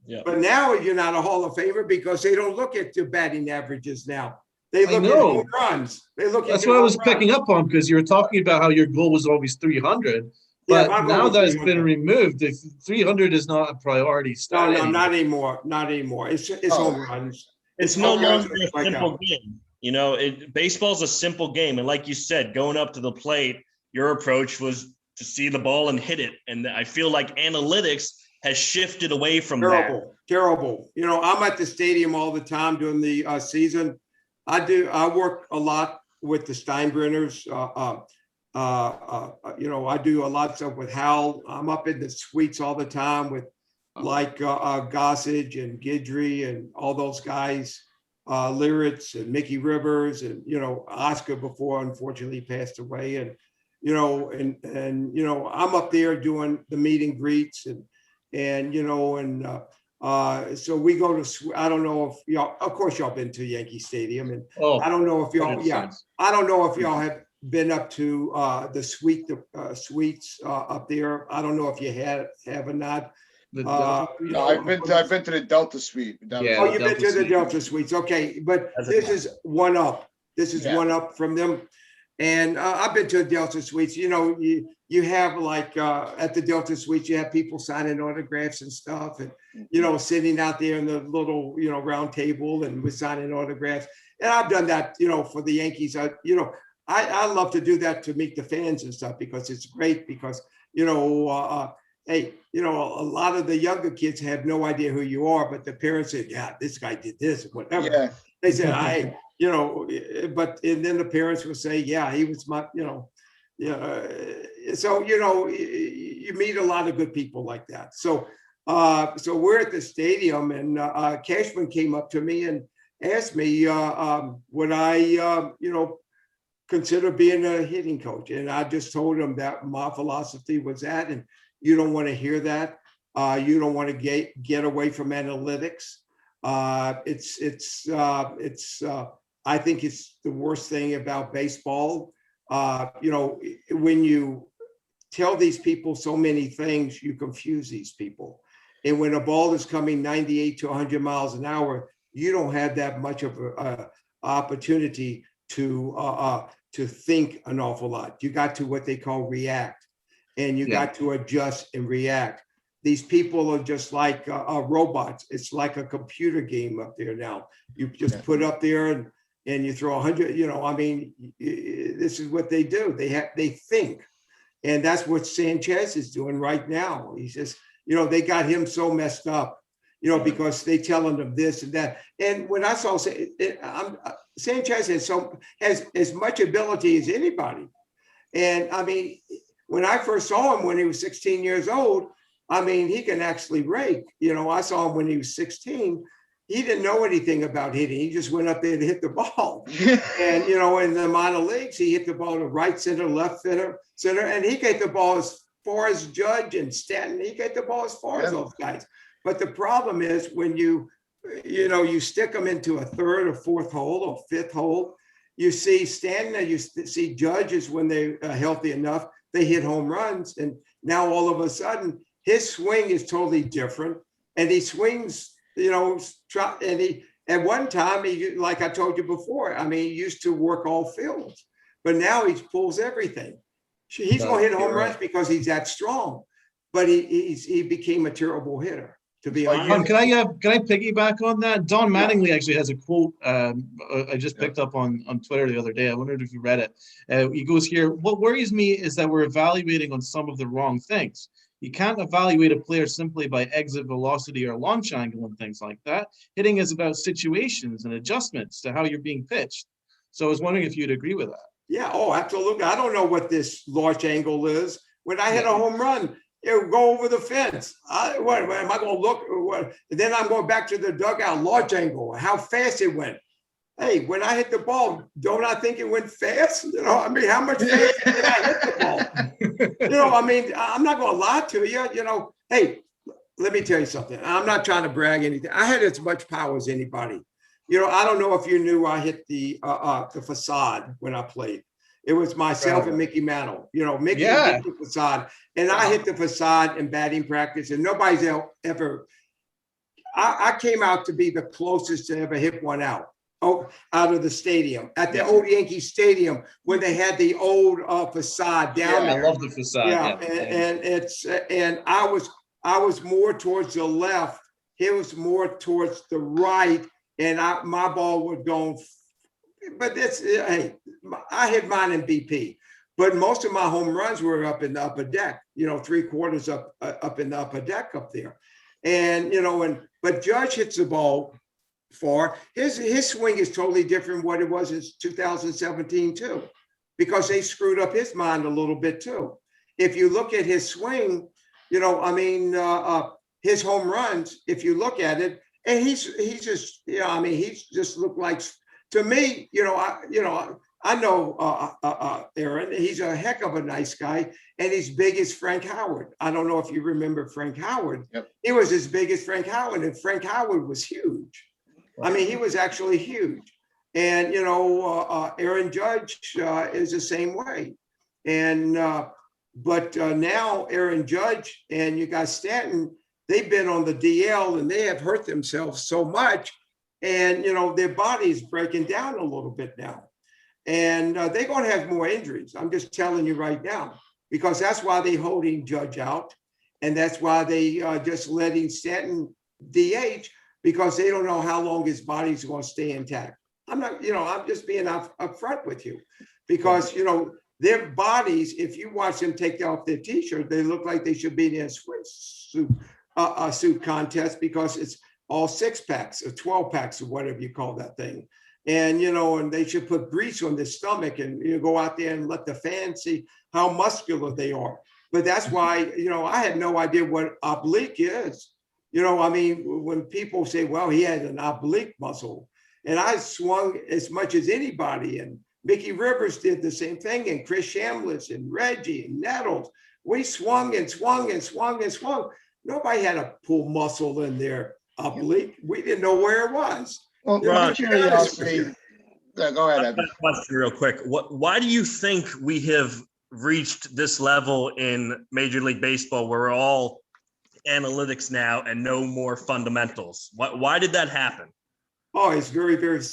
Yeah. But now you're not a Hall of Famer because they don't look at your batting averages now. They look at home runs. That's what I was picking up on, because you were talking about how your goal was always 300. But now that it's been removed, if 300 is not a priority. No, not anymore. Not anymore. It's home runs. It's no longer a simple game. Baseball's a simple game. And like you said, going up to the plate, your approach was to see the ball and hit it. And I feel like analytics has shifted away from that. Terrible. I'm at the stadium all the time during the season. I work a lot with the Steinbrenners. I do a lot of stuff with Hal. I'm up in the suites all the time with Gossage and Guidry and all those guys, Liritz and Mickey Rivers and, Oscar before unfortunately passed away. I'm up there doing the meet and greets so we go to, I don't know if y'all, of course y'all been to Yankee Stadium, and Oh, I don't know if y'all, 100%. I don't know if y'all have been up to the suites up there. I don't know if you have or not. No, I've been to the Delta Suite. Yeah. Oh, you've been Delta to the Suite. Delta Suites. Okay, but As a this guy. is one up. This is one up from them. And I've been to the Delta Suites. You have like at the Delta Suites, you have people signing autographs and stuff, and sitting out there in the little round table, and we're signing autographs. And I've done that for the Yankees. I love to do that to meet the fans and stuff, because it's great, because hey, a lot of the younger kids have no idea who you are, but the parents said, yeah, this guy did this, whatever. Yeah. They said, but and then the parents will say, yeah, he was my, so, you meet a lot of good people like that. So, so we're at the stadium, and Cashman came up to me and asked me, would I, consider being a hitting coach? And I just told him that my philosophy was that, and you don't want to hear that. You don't want to get away from analytics. I think it's the worst thing about baseball. When you tell these people so many things, you confuse these people. And when a ball is coming 98 to 100 miles an hour, you don't have that much of a opportunity to think an awful lot. You got to what they call react, and you got to adjust and react. These people are just like robots. It's like a computer game up there now. You just put up there and you throw 100. This is what they do. They think, and that's what Sanchez is doing right now. He's just, they got him so messed up, because they telling him this and that. And when I saw Sanchez has as much ability as anybody. And when I first saw him when he was 16 years old, he can actually rake. I saw him when he was 16. He didn't know anything about hitting. He just went up there to hit the ball. And, in the minor leagues, he hit the ball to right center, left center, and he hit the ball as far as Judge and Stanton. He hit the ball as far as those guys. But the problem is when you stick them into a third or fourth hole or fifth hole, you see Stanton, you see Judges when they're healthy enough, they hit home runs. And now all of a sudden, his swing is totally different. And he swings, and he, at one time, like I told you before, he used to work all fields, but now he pulls everything. He's going to hit home runs because he's that strong, but he became a terrible hitter. To be honest, can I piggyback on that? Don Mattingly actually has a quote I just picked up on Twitter the other day. I wondered if you read it. He goes here, what worries me is that we're evaluating on some of the wrong things. You can't evaluate a player simply by exit velocity or launch angle and things like that. Hitting is about situations and adjustments to how you're being pitched. So I was wondering if you'd agree with that. Yeah, oh, absolutely. I don't know what this launch angle is. When I hit a home run, it would go over the fence. What am I going to look? What? And then I'm going back to the dugout, launch angle, how fast it went. Hey, when I hit the ball, don't I think it went fast? How much faster did I hit the ball? I'm not going to lie to you. Hey, let me tell you something. I'm not trying to brag anything. I had as much power as anybody. I don't know if you knew I hit the facade when I played. It was myself and Mickey Mantle. Mickey hit the facade, and I hit the facade in batting practice, and nobody's ever. I came out to be the closest to ever hit one out of the stadium at the old Yankee Stadium when they had the old facade down there. I love the facade. And I was more towards the left. He was more towards the right, and my ball would go. But I hit mine in BP. But most of my home runs were up in the upper deck. 3/4 up in the upper deck up there, and but Judge hits the ball far. His swing is totally different what it was in 2017 too, because they screwed up his mind a little bit too. If you look at his swing, his home runs. If you look at it, and he's just he's just looked like. To me, I know Aaron. He's a heck of a nice guy, and he's big as Frank Howard. I don't know if you remember Frank Howard. Yep. He was as big as Frank Howard, and Frank Howard was huge. I mean, he was actually huge. And Aaron Judge is the same way. And but now Aaron Judge and you got Stanton, they've been on the DL and they have hurt themselves so much, and their body's breaking down a little bit now. And they're going to have more injuries. I'm just telling you right now, because that's why they're holding Judge out. And that's why they just letting Stanton DH, because they don't know how long his body's going to stay intact. I'm not, I'm just being upfront with you, because, their bodies, if you watch them take off their t-shirt, they look like they should be in a suit contest, because it's all 6-packs or 12-packs or whatever you call that thing. And, and they should put grease on their stomach and go out there and let the fans see how muscular they are. But that's why, I had no idea what oblique is. When people say, well, he had an oblique muscle, and I swung as much as anybody, and Mickey Rivers did the same thing, and Chris Chambliss and Reggie and Nettles, we swung and swung and swung and swung. Nobody had a pull muscle in their oblique. We didn't know where it was. Well, Ron, curiosity. Yeah, go ahead, I've Evan. got a question real quick. Why do you think we have reached this level in Major League Baseball where we're all analytics now and no more fundamentals? Why did that happen? Oh, it's very, very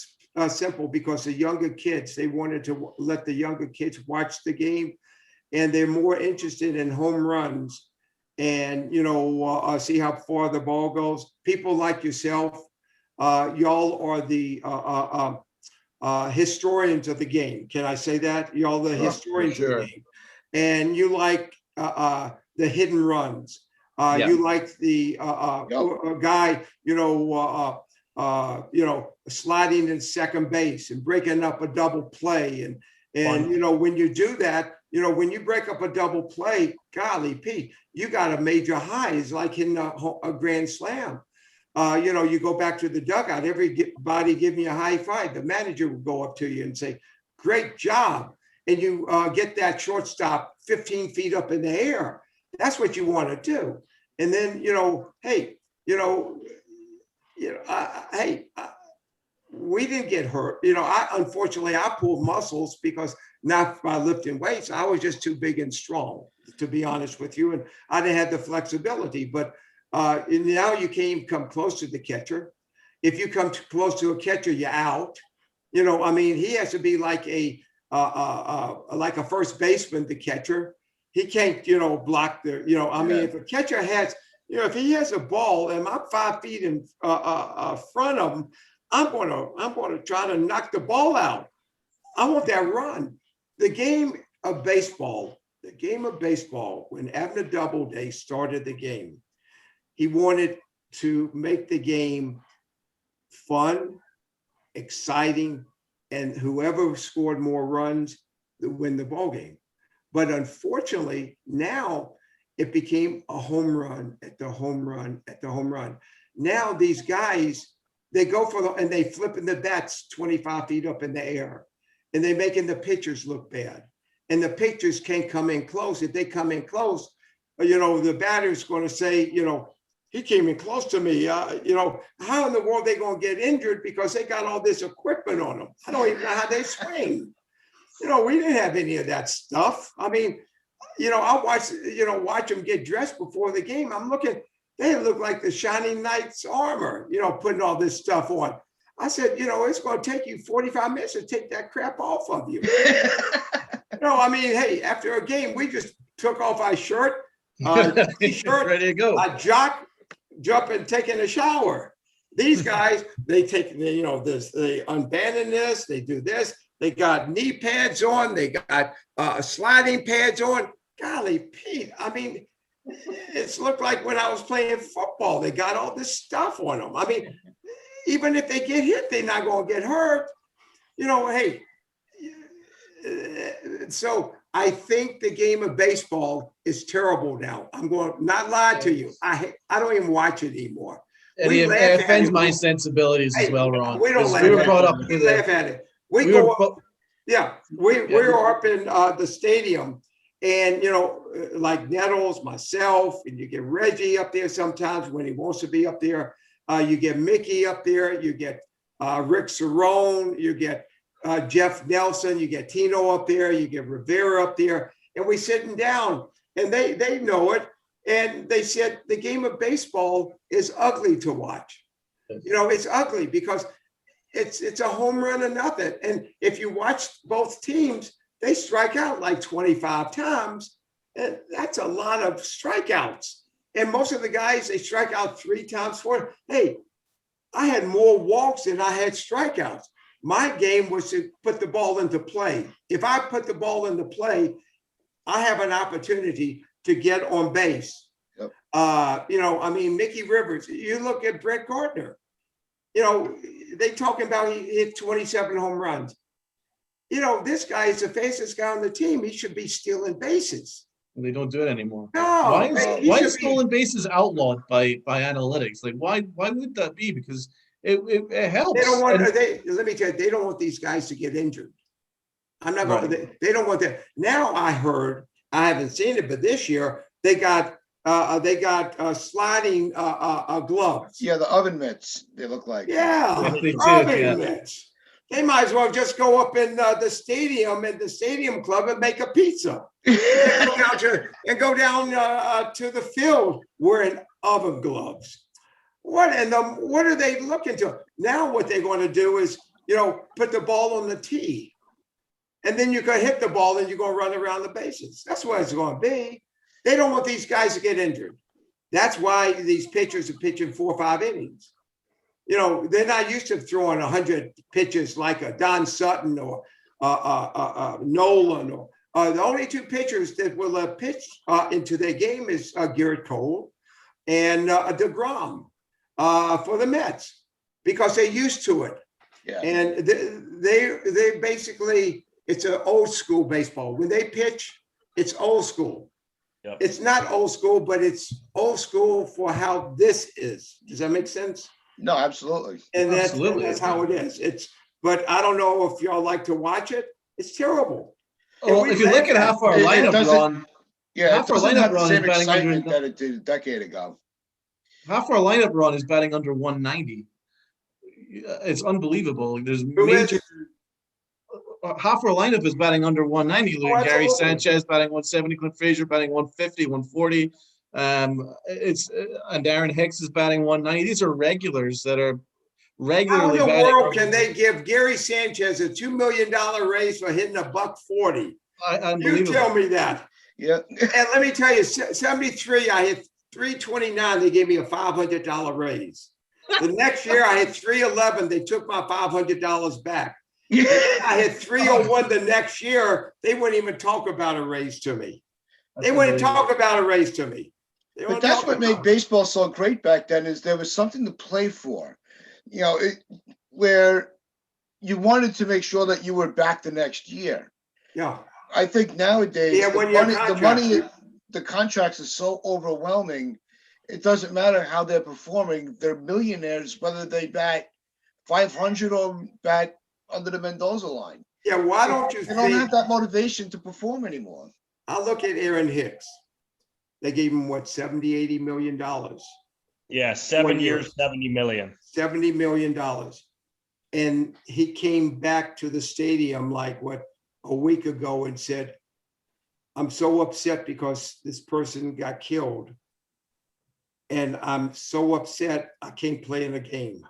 simple, because the younger kids, they wanted to let the younger kids watch the game, and they're more interested in home runs and, see how far the ball goes. People like yourself, y'all are the historians of the game. Can I say that? Y'all the historians of the game. And you like the hidden runs. You like the guy, sliding in second base and breaking up a double play. And when you do that, when you break up a double play, golly, Pete, you got a major high. It's like hitting a grand slam. You go back to the dugout, everybody give me a high five. The manager will go up to you and say, great job. And you get that shortstop 15 feet up in the air. That's what you want to do. And then, we didn't get hurt. Unfortunately, I pulled muscles, because not by lifting weights. I was just too big and strong, to be honest with you. And I didn't have the flexibility. But now you can't even come close to the catcher. If you come close to a catcher, you're out. He has to be like a first baseman, the catcher. He can't, block the, if a catcher has, if he has a ball and I'm 5 feet in front of him, I'm going to try to knock the ball out. I want that run. The game of baseball, when Abner Doubleday started the game, he wanted to make the game fun, exciting, and whoever scored more runs would win the ball game. But unfortunately, now it became a home run at the home run at the home run. Now these guys, they go and they flipping the bats 25 feet up in the air, and they making the pitchers look bad. And the pitchers can't come in close. If they come in close, the batter's going to say, he came in close to me. How in the world are they going to get injured, because they got all this equipment on them? I don't even know how they swing. We didn't have any of that stuff. I watch them get dressed before the game. I'm looking, they look like the Shining Knight's armor, putting all this stuff on. I said, it's going to take you 45 minutes to take that crap off of you. Hey, after a game, we just took off our shirt, t-shirt, ready to go. a jump and taking a shower. These guys, they take, they unbanding this, they do this. They got knee pads on. They got sliding pads on. Golly, Pete, it's looked like when I was playing football. They got all this stuff on them. Even if they get hit, they're not going to get hurt. Hey, so I think the game of baseball is terrible now. I'm going to not lie to you. I don't even watch it anymore. And it offends my sensibilities as well, Ron. We don't laugh we were brought up we laugh at it. Yeah, we're up in the stadium, and like Nettles, myself, and you get Reggie up there sometimes when he wants to be up there. You get Mickey up there. You get Rick Cerrone. You get Jeff Nelson. You get Tino up there. You get Rivera up there, and we sitting down, and they know it, and they said the game of baseball is ugly to watch. It's ugly because it's a home run or nothing. And if you watch both teams, they strike out like 25 times. And that's a lot of strikeouts. And most of the guys, they strike out 3 times, 4. Hey, I had more walks than I had strikeouts. My game was to put the ball into play. If I put the ball into play, I have an opportunity to get on base. Yep. Mickey Rivers, you look at Brett Gardner. They talking about he hit 27 home runs. This guy is the fastest guy on the team. He should be stealing bases. They don't do it anymore. No, Why is stolen bases outlawed by analytics? Like, why would that be? Because it helps. They don't want. Let me tell you, they don't want these guys to get injured. I'm not going. Right. They don't want that. Now I heard. I haven't seen it, but this year they got sliding gloves. Yeah, the oven mitts, they look like. Yeah, They do, oven yeah. mitts. They might as well just go up in the stadium at the stadium club and make a pizza. Go down to the field wearing oven gloves. What are they looking to? Now what they're going to do is, put the ball on the tee. And then you can hit the ball and you're going to run around the bases. That's what it's going to be. They don't want these guys to get injured. That's why these pitchers are pitching 4 or 5 innings. They're not used to throwing 100 pitches like a Don Sutton or Nolan. Or the only 2 pitchers that will pitch into their game is Garrett Cole and DeGrom for the Mets because they're used to it. Yeah. And they basically, it's an old school baseball. When they pitch, it's old school. Yep. It's not old school, but it's old school for how this is. Does that make sense? No, absolutely. And Absolutely. that's how it is. But I don't know if y'all like to watch it. It's terrible. Well, if you look at half our It lineup, doesn't- Ron, Yeah, half it our doesn't lineup have the run same is batting under excitement that it did a decade ago. half our lineup run is batting under 190. It's unbelievable. There's Who is major. Half our lineup is batting under 190. Oh, Gary absolutely. Sanchez batting 170, Clint Frazier batting 150, 140. And Darren Hicks is batting 190. These are regulars that are How regularly in the batting. world can they give Gary Sanchez a $2 million raise for hitting $140? You Unbelievable. tell me that. Yeah. And let me tell you, 73, I hit 329. They gave me a $500 raise. The next year, I hit 311. They took my $500 back. I hit 301 the next year. They wouldn't even talk about a raise to me. They wouldn't talk about a raise to me. But that's what made baseball so great back then, is there was something to play for. Where you wanted to make sure that you were back the next year. Yeah. I think nowadays, Yeah, when you're contracted. the contracts are so overwhelming. It doesn't matter how they're performing. They're millionaires, whether they bat 500 or bat under the Mendoza line. Yeah, why don't you They don't have think, that motivation to perform anymore. I look at Aaron Hicks. They gave him what, 70, 80 million dollars, Yeah, 7 1 year. years, 70 million. $70 million. And he came back to the stadium like a week ago and said, I'm so upset because this person got killed. And I'm so upset I can't play in a game.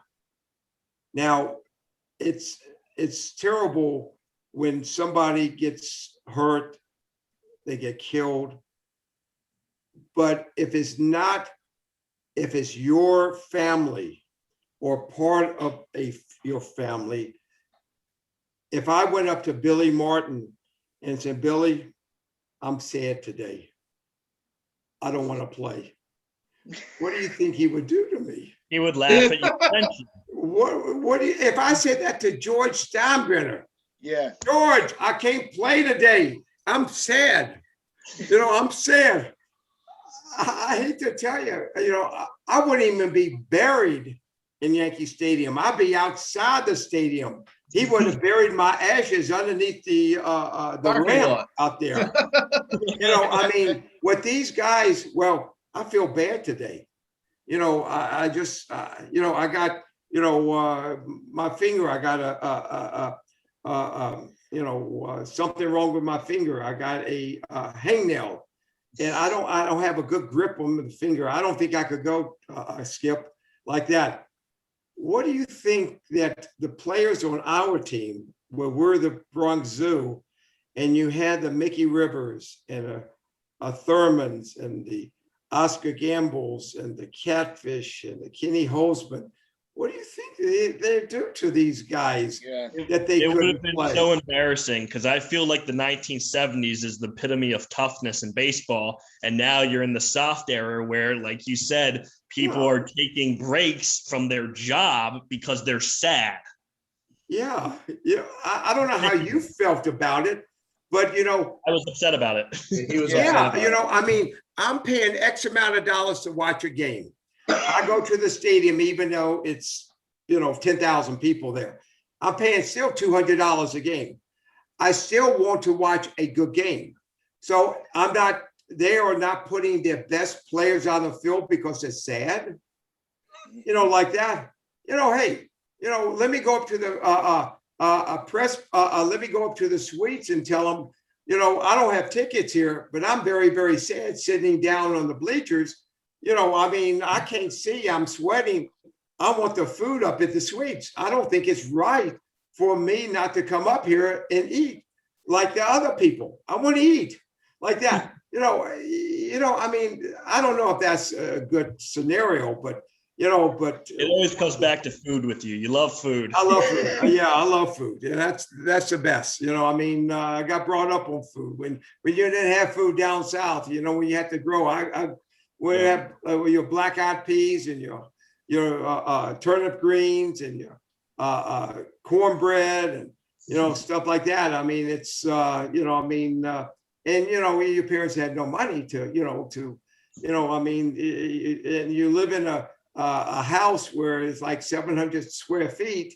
Now, it's terrible when somebody gets hurt, they get killed. But if it's your family or part of your family, if I went up to Billy Martin and said, Billy, I'm sad today. I don't want to play. What do you think he would do to me? He would laugh at your pension. What do you, if I said that to George Steinbrenner? Yeah. George, I can't play today. I'm sad. I'm sad. I hate to tell you, I wouldn't even be buried in Yankee Stadium. I'd be outside the stadium he would have buried my ashes underneath the Parking ramp lot. out there. I mean, what these guys, well, I feel bad today. I just, I got, my finger, I got something wrong with my finger. I got a hangnail, and I don't have a good grip on the finger. I don't think I could go skip like that. What do you think that the players on our team, where we're the Bronx Zoo, and you had the Mickey Rivers and a Thurmans and the Oscar Gambles and the Catfish and the Kenny Holzman, what do you think they do to these guys that they It would couldn't have been play? so embarrassing because I feel like the 1970s is the epitome of toughness in baseball. And now you're in the soft era where, like you said, people are taking breaks from their job because they're sad. Yeah. I don't know how you felt about it, but I was upset about it. He was upset about it. I mean, I'm paying X amount of dollars to watch a game. I go to the stadium, even though it's, 10,000 people there. I'm paying still $200 a game. I still want to watch a good game. So they are not putting their best players on the field because it's sad, like that. Hey, let me go up to the press, let me go up to the suites and tell them, I don't have tickets here, but I'm very, very sad sitting down on the bleachers. I mean, I can't see, I'm sweating. I want the food up at the suites. I don't think it's right for me not to come up here and eat like the other people. I want to eat like that. I mean, I don't know if that's a good scenario, but It always comes back to food with you. You love food. I love food. Yeah, I love food. Yeah, that's the best. I mean, I got brought up on food. When you didn't have food down south, when you had to grow, we have your black eyed peas and your turnip greens and your cornbread and stuff like that. I mean, it's and your parents had no money to I mean, and you live in a house where it's like 700 square feet,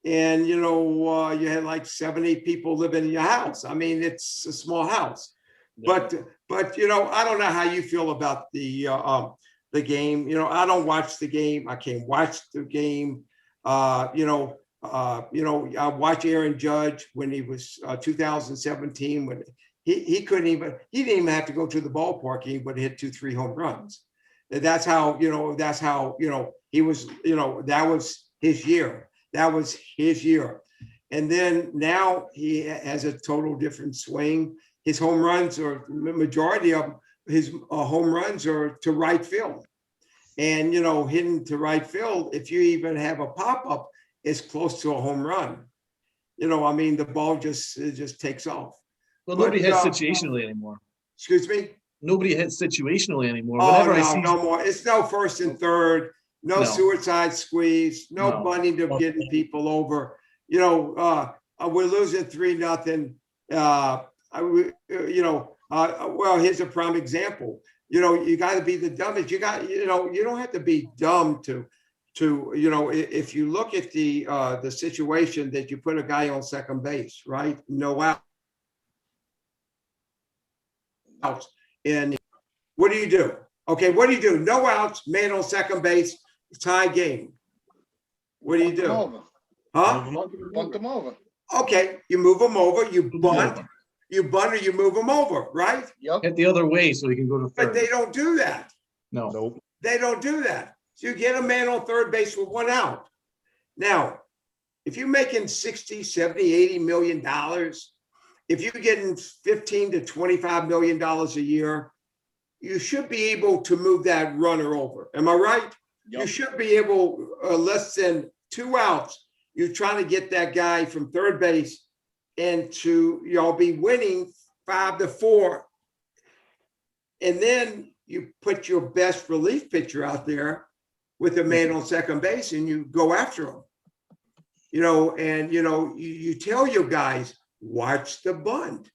and you had like 70 people living in your house. I mean, it's a small house. But I don't know how you feel about the game. I don't watch the game. I can't watch the game. I watched Aaron Judge when he was 2017 when he didn't even have to go to the ballpark. He would hit 2-3 home runs. That's how he was, that was his year. That was his year. And then now he has a total different swing. His home runs are, majority of his home runs are to right field. And, hitting to right field, if you even have a pop-up, it's close to a home run. I mean, the ball just takes off. Well, nobody hits situationally anymore. Excuse me? Nobody hits situationally anymore. Oh, no more. It's no first and third, no No. suicide squease, no No. bunting to getting people over. We're losing 3-0. Well, here's a prime example. You got to be the dumbest. You don't have to be dumb to if you look at the situation that you put a guy on second base, right? No outs. And what do? Okay, what do? No outs, man on second base, tie game. What do you do? Over. Huh? Bunt them over. Okay, you move them over, you bunt or you move them over, right? Yep. Hit the other way so he can go to But third. they don't do that. No. Nope. They don't do that. So you get a man on third base with 1 out. Now, if you're making 60, 70, 80 million dollars, if you're getting 15 to 25 million dollars a year, you should be able to move that runner over. Am I right? Yep. You should be able, less than 2 outs, you're trying to get that guy from third base and to be winning 5-4. And then you put your best relief pitcher out there with a man on second base and you go after him. You tell your guys, watch the bunt.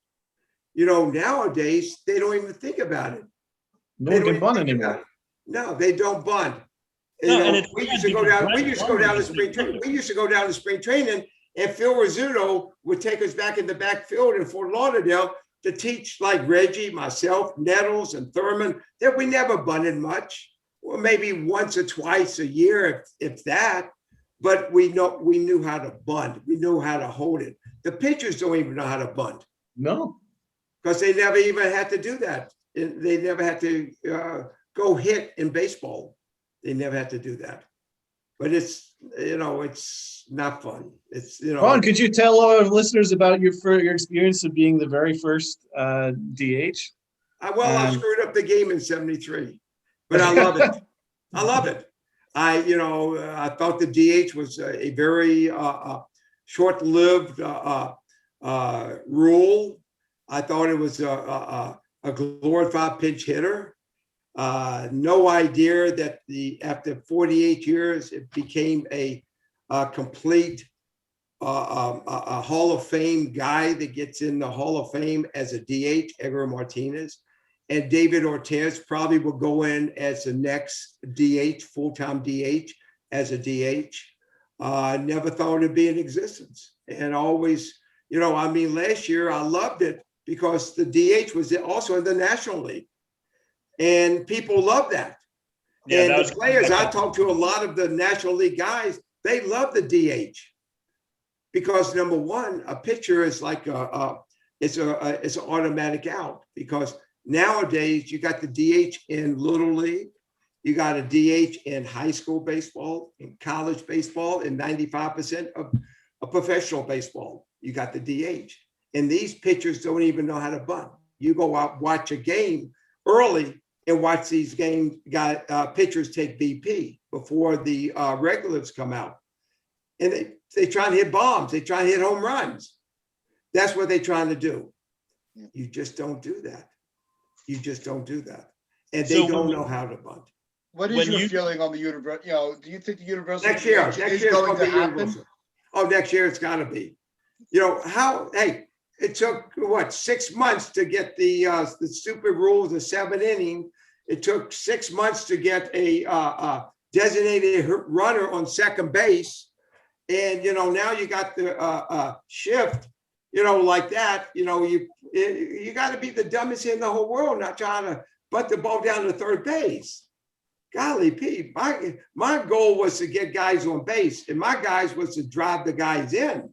Nowadays, they don't even think about it. No one can bunt anymore. No, they don't bunt. No, and it's We used to go down to spring training. And Phil Rizzuto would take us back in the backfield in Fort Lauderdale to teach like Reggie, myself, Nettles, and Thurman that we never bunted much, or maybe once or twice a year, if that. But we knew how to bunt. We knew how to hold it. The pitchers don't even know how to bunt. No. Because they never even had to do that. They never had to go hit in baseball. They never had to do that. But it's not fun. It's, Ron, could you tell our listeners about your experience of being the very first DH? I screwed up the game in '73, but I love it. I love it. I thought the DH was a very short-lived rule. I thought it was a glorified pinch hitter. No idea that after 48 years, it became a complete a Hall of Fame guy that gets in the Hall of Fame as a DH, Edgar Martinez. And David Ortiz probably will go in as the next DH, full-time DH, as a DH. Never thought it'd be in existence. And always, last year I loved it because the DH was also in the National League. And people love that. Yeah, and the players, I talked to a lot of the National League guys, they love the DH. Because number one, a pitcher is like it's an automatic out, because nowadays you got the DH in Little League, you got a DH in high school baseball, in college baseball, and 95% of professional baseball. You got the DH. And these pitchers don't even know how to bunt. You go out, watch a game early and watch these pitchers take BP before the regulars come out. And they try to hit bombs. They try to hit home runs. That's what they're trying to do. You just don't do that. You just don't do that. And they don't know how to bunt. What is your feeling on the university? Do you think the university next year is going to happen? Oh, next year it's got to be. It took 6 months to get the stupid rules, the 7 inning. It took 6 months to get a designated runner on second base. And, now you got the shift, like that, you got to be the dumbest in the whole world, not trying to butt the ball down to third base. Golly, Pete, my goal was to get guys on base, and my guys was to drive the guys in.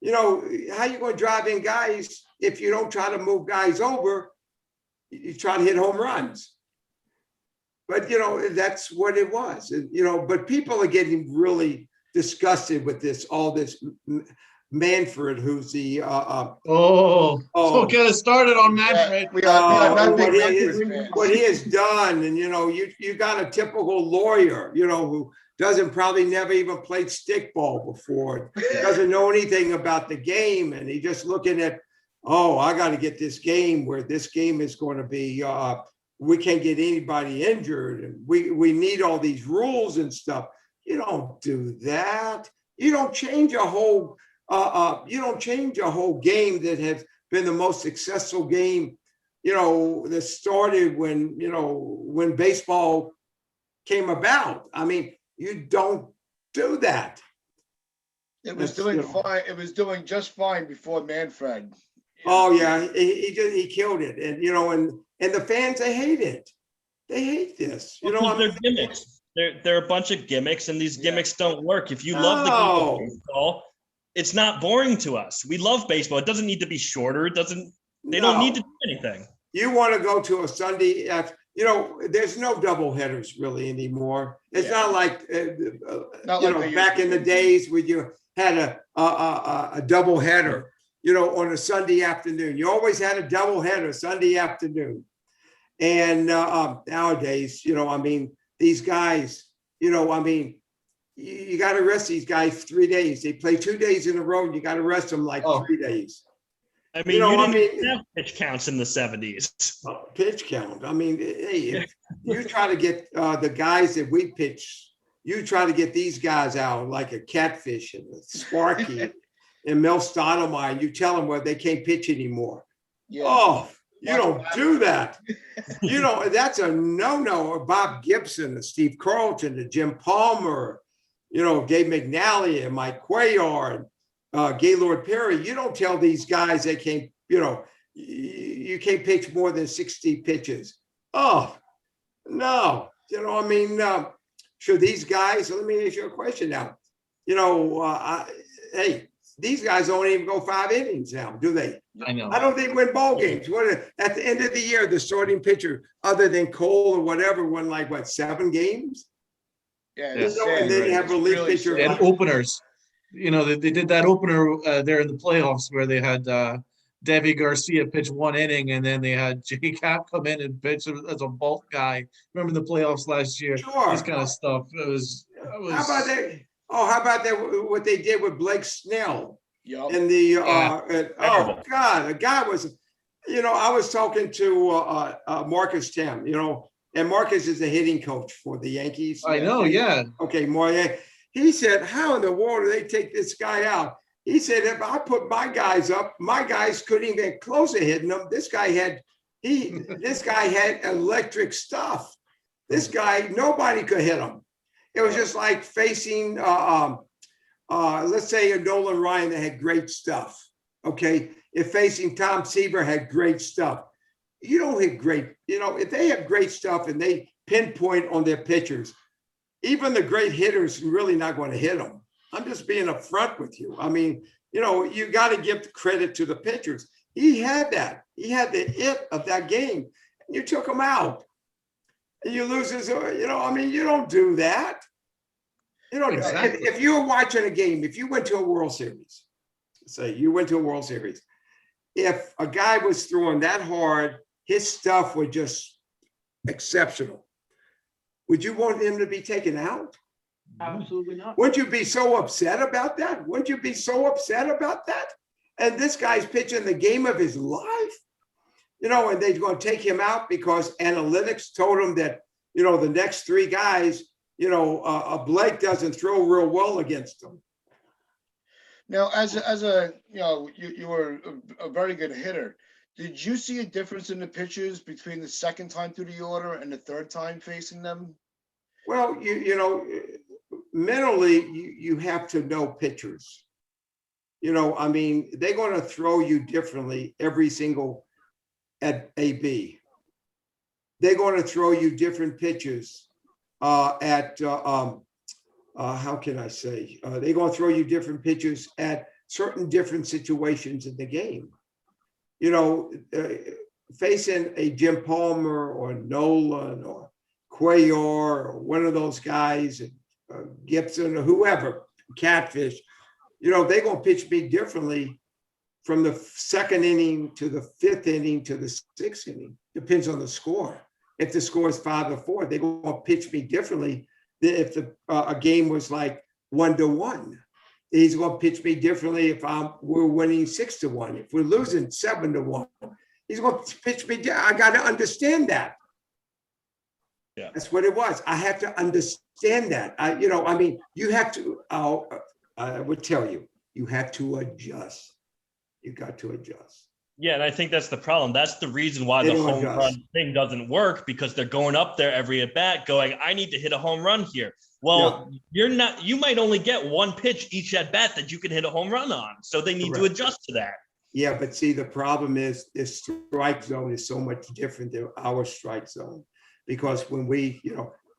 How you going to drive in guys if you don't try to move guys over? You try to hit home runs. But, that's what it was. But people are getting really disgusted with all this Manfred, who's the don't get us started on Manfred. What he has done, and you got a typical lawyer, who doesn't probably never even played stickball before, doesn't know anything about the game, and he just looking at, I got to get this game where this game is going to be we can't get anybody injured, and we need all these rules and stuff. You don't do that. You don't change a whole game that has been the most successful game, that started when baseball came about. I mean, you don't do that. It was doing fine. It was doing just fine before Manfred. Oh yeah, he killed it, and the fans, they hate it. They hate this. They're gimmicks. They're a bunch of gimmicks, and these gimmicks don't work. If you love the game of baseball, it's not boring to us. We love baseball. It doesn't need to be shorter. They don't need to do anything. You want to go to a Sunday, there's no double headers really anymore. It's not like, back in the days when you had a double header, on a Sunday afternoon. You always had a double header Sunday afternoon. And nowadays, these guys, you got to rest these guys 3 days. They play 2 days in a row, and you got to rest them 3 days. I mean, you didn't have pitch counts in the 70s. Pitch count. Hey, if you try to get the guys that we pitch, you try to get these guys out like a Catfish and a Sparky and Mel Stottlemyre, you tell them they can't pitch anymore. Yeah. You don't do that. That's a no-no. Or Bob Gibson, and Steve Carlton, and Jim Palmer, Gabe McNally, and Mike Cuellar, Gaylord Perry, you don't tell these guys they can't, you can't pitch more than 60 pitches. Oh, no. Should these guys, let me ask you a question now. Hey, these guys don't even go 5 innings now, do they? I know. I don't think win ball games. At the end of the year, the starting pitcher, other than Cole or whatever, won like 7 games? Yeah, Yeah. it's And then you have It's relief really pitcher. They had openers. They did that opener there in the playoffs where they had Debbie Garcia pitch 1 inning, and then they had Jay Cap come in and pitch as a bulk guy. Remember the playoffs last year? Sure. This kind of stuff. It was. How about that? Oh, how about that? What they did with Blake Snell Yup. and the Terrible. God, the guy was. I was talking to Marcus Tam. And Marcus is the hitting coach for the Yankees. I know. Yeah. Okay, Moye. He said, "How in the world do they take this guy out?" He said, "If I put my guys up, my guys couldn't even get close to hitting them. This guy had electric stuff. This guy, nobody could hit him. It was just like facing, let's say a Nolan Ryan that had great stuff. Okay, if facing Tom Seaver had great stuff, you don't hit great. If they have great stuff and they pinpoint on their pitchers, even the great hitters are really not going to hit them. I'm just being upfront with you. I mean, you got to give credit to the pitchers. He had that. He had the it of that game. And you took him out. And you lose his, you don't do that. Exactly. If you were watching a game, if you went to a World Series, say you went to a World Series, if a guy was throwing that hard, his stuff was just exceptional. Would you want him to be taken out? Absolutely not. Wouldn't you be so upset about that? Wouldn't you be so upset about that? And this guy's pitching the game of his life, and they're going to take him out because analytics told him that, the next 3 guys, Blake doesn't throw real well against them. Now, you were a very good hitter. Did you see a difference in the pitches between the second time through the order and the third time facing them? Well, mentally, you have to know pitchers. They're going to throw you differently every single at AB. They're going to throw you different pitches at how can I say? They're going to throw you different pitches at certain different situations in the game. Facing a Jim Palmer or Nolan or Cuellar or one of those guys, Gibson or whoever, Catfish, they're going to pitch me differently from the 2nd inning to the 5th inning to the 6th inning. Depends on the score. If the score is 5-4, they're going to pitch me differently than if a game was like 1-1. He's going to pitch me differently if we're winning 6-1. If we're losing 7-1, he's going to pitch me. I got to understand that. Yeah, that's what it was. I have to understand that. You have to. I would tell you, you have to adjust. You got to adjust. Yeah, and I think that's the problem. That's the reason why They the don't home adjust. run thing doesn't work, because they're going up there every at bat going, I need to hit a home run here. Well, you might only get 1 pitch each at bat that you can hit a home run on. So they need to Correct. adjust to that. Yeah, but see, the problem is this strike zone is so much different than our strike zone, because when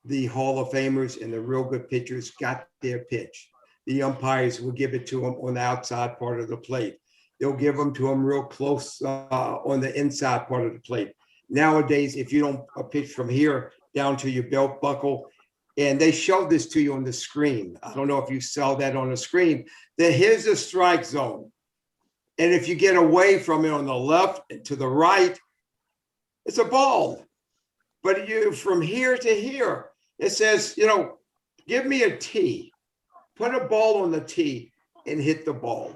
the Hall of Famers and the real good pitchers got their pitch, the umpires will give it to them on the outside part of the plate. They'll give them to them real close on the inside part of the plate. Nowadays, if you don't pitch from here down to your belt buckle, and they show this to you on the screen. I don't know if you saw that on the screen, that here's the strike zone. And if you get away from it on the left and to the right, it's a ball. But you from here to here, it says, give me a tee, put a ball on the tee and hit the ball.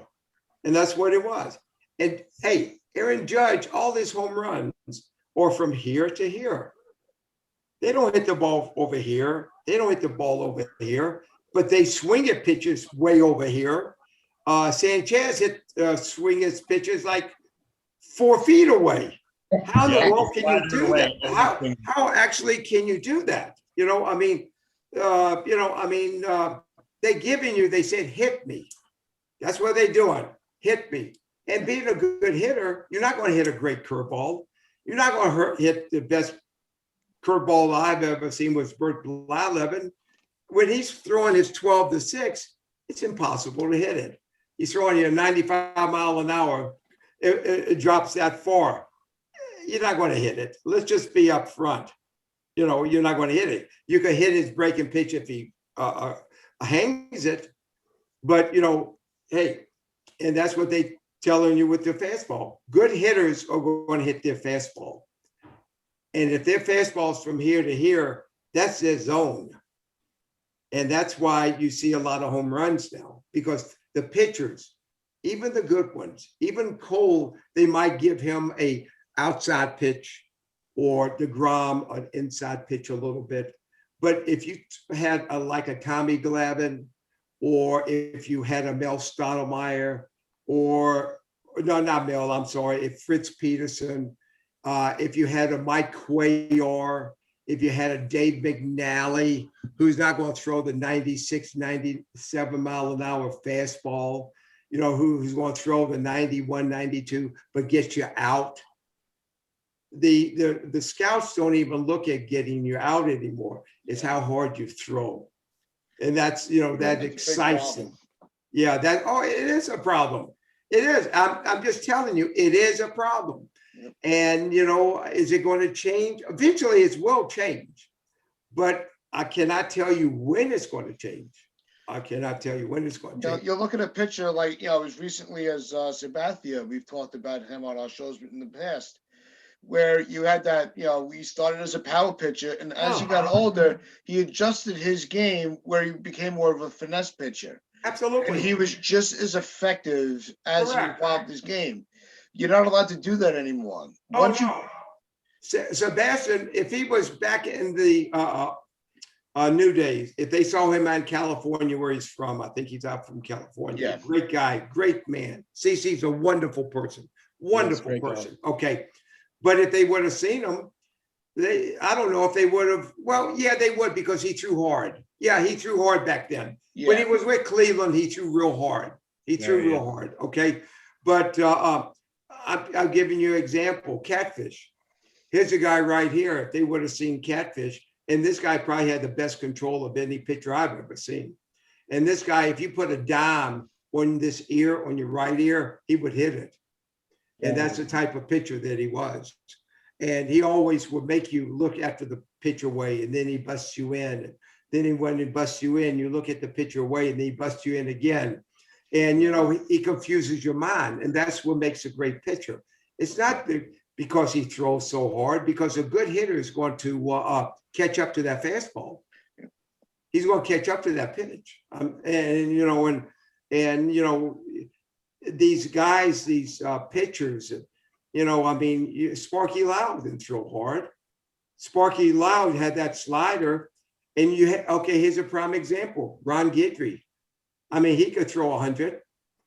And that's what it was. And hey, Aaron Judge, all these home runs are from here to here. They don't hit the ball over here. They don't hit the ball over here, but they swing at pitches way over here. Sanchez swing his pitches like 4 feet away. How in the world can you do that? How actually can you do that? They giving you, they said, hit me. That's what they're doing. Hit me. And being a good hitter, you're not going to hit a great curveball. You're not going to hit the best curveball I've ever seen was Bert Blyleven. When he's throwing his 12-6, it's impossible to hit it. He's throwing you a 95 mile an hour. It drops that far. You're not going to hit it. Let's just be up front. You're not going to hit it. You can hit his breaking pitch if he hangs it. But, hey, and that's what they telling you with their fastball. Good hitters are going to hit their fastball. And if their fastball's from here to here, that's their zone. And that's why you see a lot of home runs now, because the pitchers, even the good ones, even Cole, they might give him a outside pitch, or DeGrom an inside pitch a little bit. But if you had like a Tommy Glavine, or if you had a Mel Stottlemyre, or no, not Mel, I'm sorry, if Fritz Peterson, if you had a Mike Cuellar, if you had a Dave McNally, who's not going to throw the 96, 97 mile an hour fastball, who's going to throw the 91, 92, but get you out. The scouts don't even look at getting you out anymore. It's how hard you throw. And that's, that excites them. Yeah, it is a problem. It is. I'm just telling you, it is a problem. And, is it going to change? Eventually it will change, but I cannot tell you when it's going to change. I cannot tell you when it's going to change. You're looking at a pitcher like, as recently as Sabathia, we've talked about him on our shows in the past, where you had that, he started as a power pitcher, and as he got older, he adjusted his game where he became more of a finesse pitcher. Absolutely. And he was just as effective as Correct. he evolved his game. You're not allowed to do that anymore. Sebastian, if he was back in the New Days, if they saw him out in California, where he's from, I think he's out from California. Yeah. Great guy, great man. CC's a wonderful person. Wonderful person. Guy. Okay. But if they would have seen him, I don't know if they would have. Well, yeah, they would, because he threw hard. Yeah, he threw hard back then. Yeah. When he was with Cleveland, he threw real hard. He threw real hard. Okay. But I'm giving you an example. Catfish. Here's a guy right here. If they would have seen Catfish, and this guy probably had the best control of any pitcher I've ever seen. And this guy, if you put a dime on this ear, on your right ear, he would hit it. And that's the type of pitcher that he was. And he always would make you look after the pitcher away, and then he busts you in. Then when he busts you in, you look at the pitcher away, and then he busts you in again. And, he confuses your mind. And that's what makes a great pitcher. It's not because he throws so hard, because a good hitter is going to catch up to that fastball. He's going to catch up to that pitch. These guys, these pitchers, Sparky Loud didn't throw hard. Sparky Loud had that slider, and here's a prime example. Ron Guidry. He could throw 100,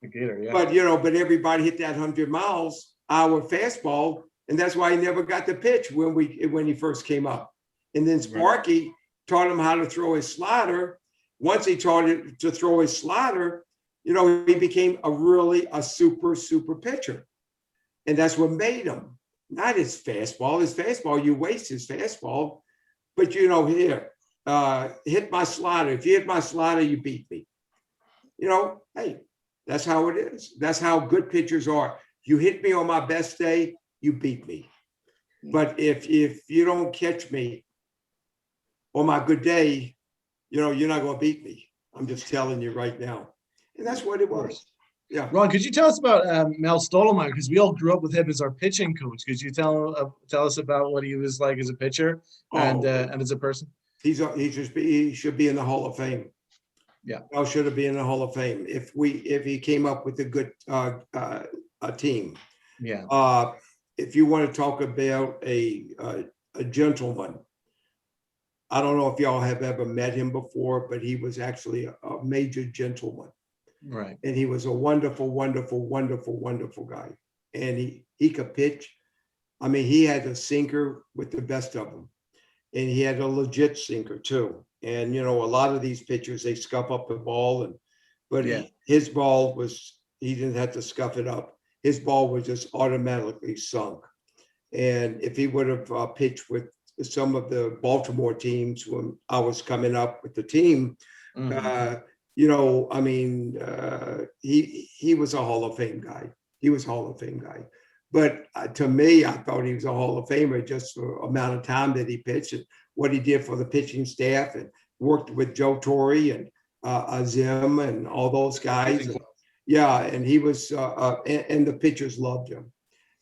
but everybody hit that 100 miles hour fastball, and that's why he never got the pitch when he first came up. And then Sparky taught him how to throw his slider. Once he taught him to throw his slider, he became a super pitcher. And that's what made him. Not his fastball. His fastball, you waste his fastball. But, here, hit my slider. If you hit my slider, you beat me. Hey, that's how it is. That's how good pitchers are. You hit me on my best day, you beat me. But if you don't catch me on my good day, you're not going to beat me. I'm just telling you right now. And that's what it was. Yeah. Ron, could you tell us about Mel Stottlemyre? Because we all grew up with him as our pitching coach. Could you tell us about what he was like as a pitcher and as a person? He should be in the Hall of Fame. Yeah. Mel should have been in the Hall of Fame if he came up with a good team. Yeah. If you want to talk about a gentleman, I don't know if y'all have ever met him before, but he was actually a major gentleman. Right. And he was a wonderful guy. And he could pitch. He had a sinker with the best of them. And he had a legit sinker too. And, a lot of these pitchers, they scuff up the ball and but Yeah. his ball was, he didn't have to scuff it up. His ball was just automatically sunk. And if he would have pitched with some of the Baltimore teams when I was coming up with the team, Mhm. I mean, he was a Hall of Fame guy. He was a Hall of Fame guy. But to me, I thought he was a Hall of Famer just for the amount of time that he pitched and what he did for the pitching staff and worked with Joe Torre and Zim and all those guys. Yeah, and he was, and the pitchers loved him.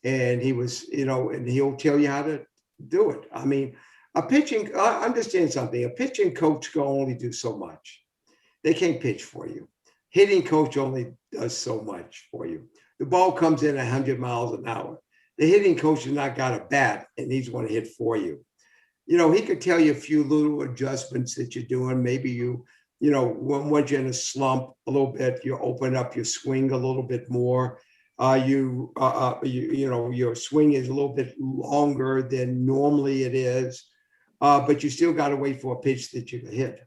And he was, and he'll tell you how to do it. I mean, understand something, a pitching coach can only do so much. They can't pitch for you. Hitting coach only does so much for you. The ball comes in 100 miles an hour. The hitting coach has not got a bat and he's going to hit for you. He could tell you a few little adjustments that you're doing. Maybe once you're in a slump a little bit, you open up your swing a little bit more. Your swing is a little bit longer than normally it is, but you still got to wait for a pitch that you can hit.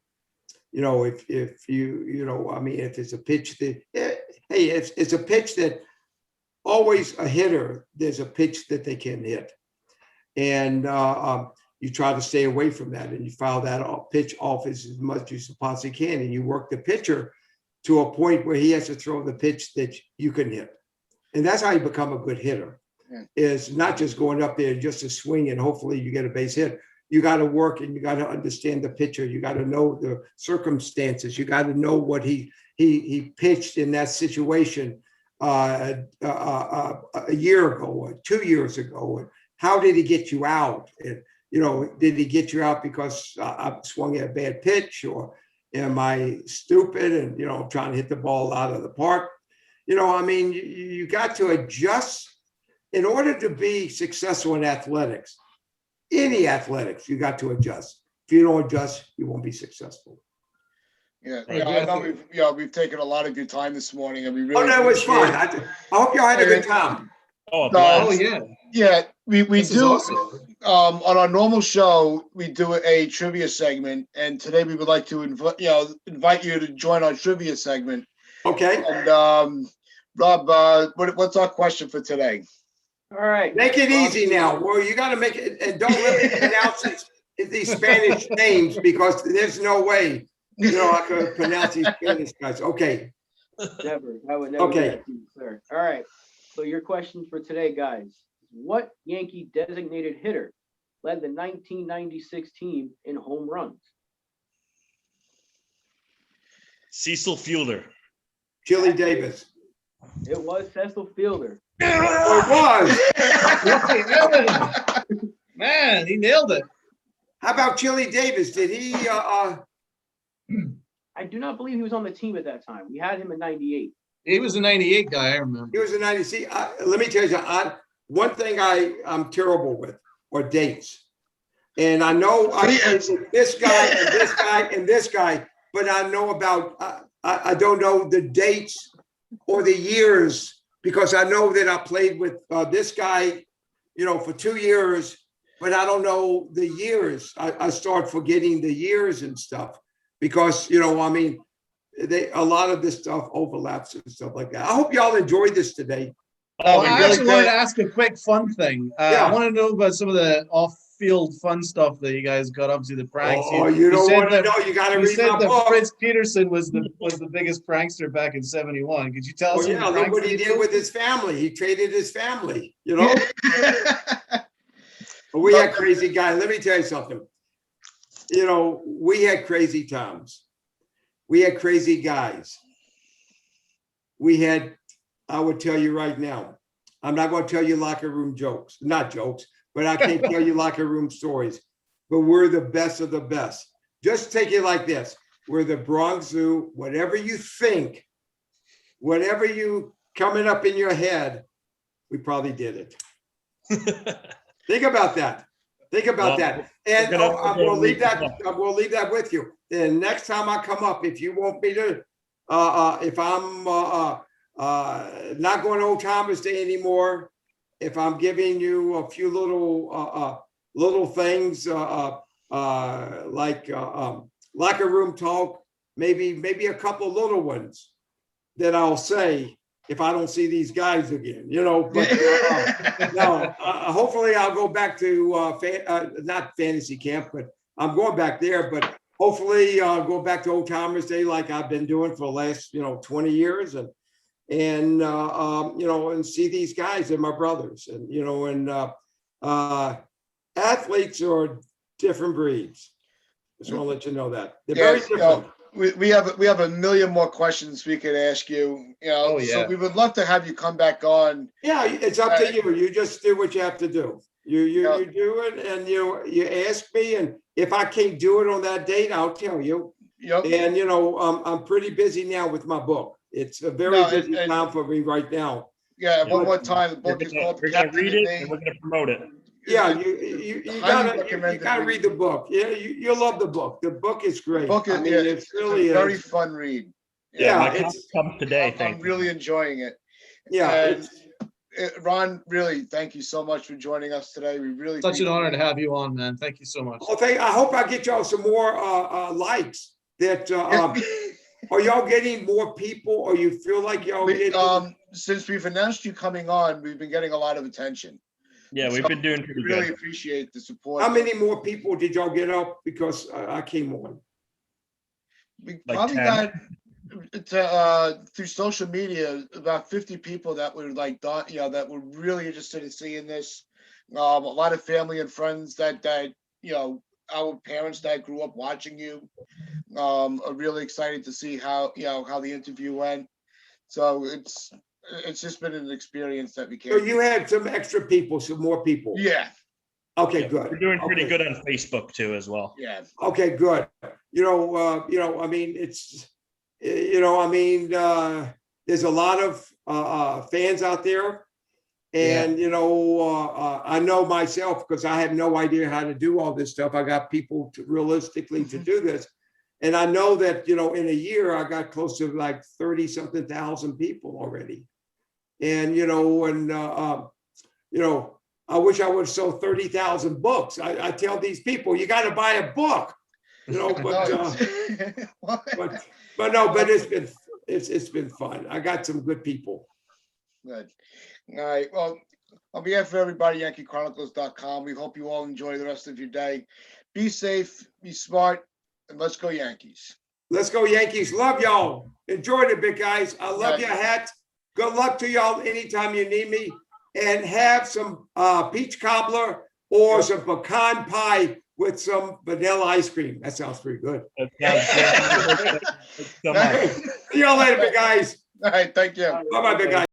If it's a pitch that, it's a pitch that always a hitter, there's a pitch that they can hit. And you try to stay away from that and you foul that pitch off as much as you possibly can. And you work the pitcher to a point where he has to throw the pitch that you can hit. And that's how you become a good hitter, is not just going up there just to swing and hopefully you get a base hit. You got to work and you got to understand the pitcher. You got to know the circumstances. You got to know what he pitched in that situation a year ago or 2 years ago. And how did he get you out? And, did he get you out because I swung at a bad pitch, or am I stupid and, trying to hit the ball out of the park? You got to adjust in order to be successful in athletics. Any athletics, you got to adjust. If you don't adjust, you won't be successful. Yeah, I know we've taken a lot of your time this morning, and we really. Oh, that was fun. I hope y'all had a good time. Oh yeah. Yeah, we This is do. awesome. On our normal show, we do a trivia segment, and today we would like to invite you to join our trivia segment. Okay. And Rob, what's our question for today? All right. Make it easy now. Well, you got to make it, and don't really pronounce these Spanish names because there's no way, I could pronounce these Spanish guys. Okay. Never. I would never. Okay. Do that to you, sir. All right. So your question for today, guys. What Yankee designated hitter led the 1996 team in home runs? Cecil Fielder. Chili Davis. It was Cecil Fielder. Oh, it was. Man, he nailed it. How about Chili Davis? Did he? I do not believe he was on the team at that time. We had him in '98. He was a 98 guy, I remember. He was a 90. See, let me tell you something. One thing I'm terrible with are dates. And I know this guy and this guy and this guy, but I know about, I don't know the dates or the years, because I know that I played with this guy, for 2 years, but I don't know the years. I start forgetting the years and stuff because, a lot of this stuff overlaps and stuff like that. I hope y'all enjoyed this today. Oh, I actually wanted to ask a quick fun thing. Yeah. I want to know about some of the off-field fun stuff that you guys got up to, the pranks. Oh, you don't want to know. You got to You read said my that book. Fritz Peterson was the biggest prankster back in '71. Could you tell us? Oh, yeah, look what he did with his family. He traded his family, But we had crazy guys. Let me tell you something. We had crazy times. We had crazy guys. I would tell you right now, I'm not going to tell you locker room jokes, not jokes, but I can't tell you locker room stories. But we're the best of the best. Just take it like this. We're the Bronx Zoo. Whatever you think, whatever you coming up in your head, we probably did it. Think about that. Think about that. And I'm going to leave that. I'm going to leave that with you. And next time I come up, if you want me to, if I'm not going to Old Timers Day anymore, if I'm giving you a few little things like locker room talk, maybe a couple little ones. that I'll say if I don't see these guys again, you know, but no, hopefully I'll go back to not fantasy camp, but I'm going back there, but hopefully I'll go back to Old Timers Day like I've been doing for the last, 20 years and and see these guys and my brothers and athletes are different breeds. Just want to let you know that they're very different. We have a million more questions we could ask you. So we would love to have you come back on. Yeah, it's up to you. You just do what you have to do. You do it, and you ask me, and if I can't do it on that date, I'll tell you. Yep. And I'm pretty busy now with my book. It's a very busy time for me right now. Yeah. One more time, the book is called. We're gonna read it and we're gonna promote it. Yeah, you gotta read the book. Yeah, you'll love the book. The book is great. The book is, it's really a very fun read. Yeah, my copy comes today. I'm really enjoying it. Yeah. Ron, really, thank you so much for joining us today. We really Such an honor to have you on, man. Thank you so much. Okay, I hope I get y'all some more likes. That are y'all getting more people, or you feel like y'all getting? Since we've announced you coming on, we've been getting a lot of attention. Yeah, we've been doing pretty really good. Appreciate the support. How many more people did y'all get up because I came on? We Like probably 10. got through social media about 50 people that were that were really interested in seeing this. A lot of family and friends that our parents that grew up watching you are really excited to see how the interview went. So it's just been an experience that we can't. So you had some extra people, some more people. Yeah. Okay, Yeah, good. We're doing pretty good on Facebook too, as well. Yeah. Okay, good. I mean, it's, there's a lot of fans out there. And, I know myself because I have no idea how to do all this stuff. I got people realistically to do this. And I know that, in a year, I got close to like 30-something thousand people already. And, I wish I would have sold 30,000 books. I tell these people, you got to buy a book, but it's been fun. I got some good people. Good. All right. Well, on behalf of everybody, YankeeChronicles.com, we hope you all enjoy the rest of your day. Be safe, be smart, and let's go Yankees. Let's go Yankees. Love y'all. Enjoy it, big guys. I love your hat. Good luck to y'all anytime you need me. And have some peach cobbler or some pecan pie with some vanilla ice cream. That sounds pretty good. That sounds good. See y'all later, big guys. All right. Thank you. Bye-bye, big guys.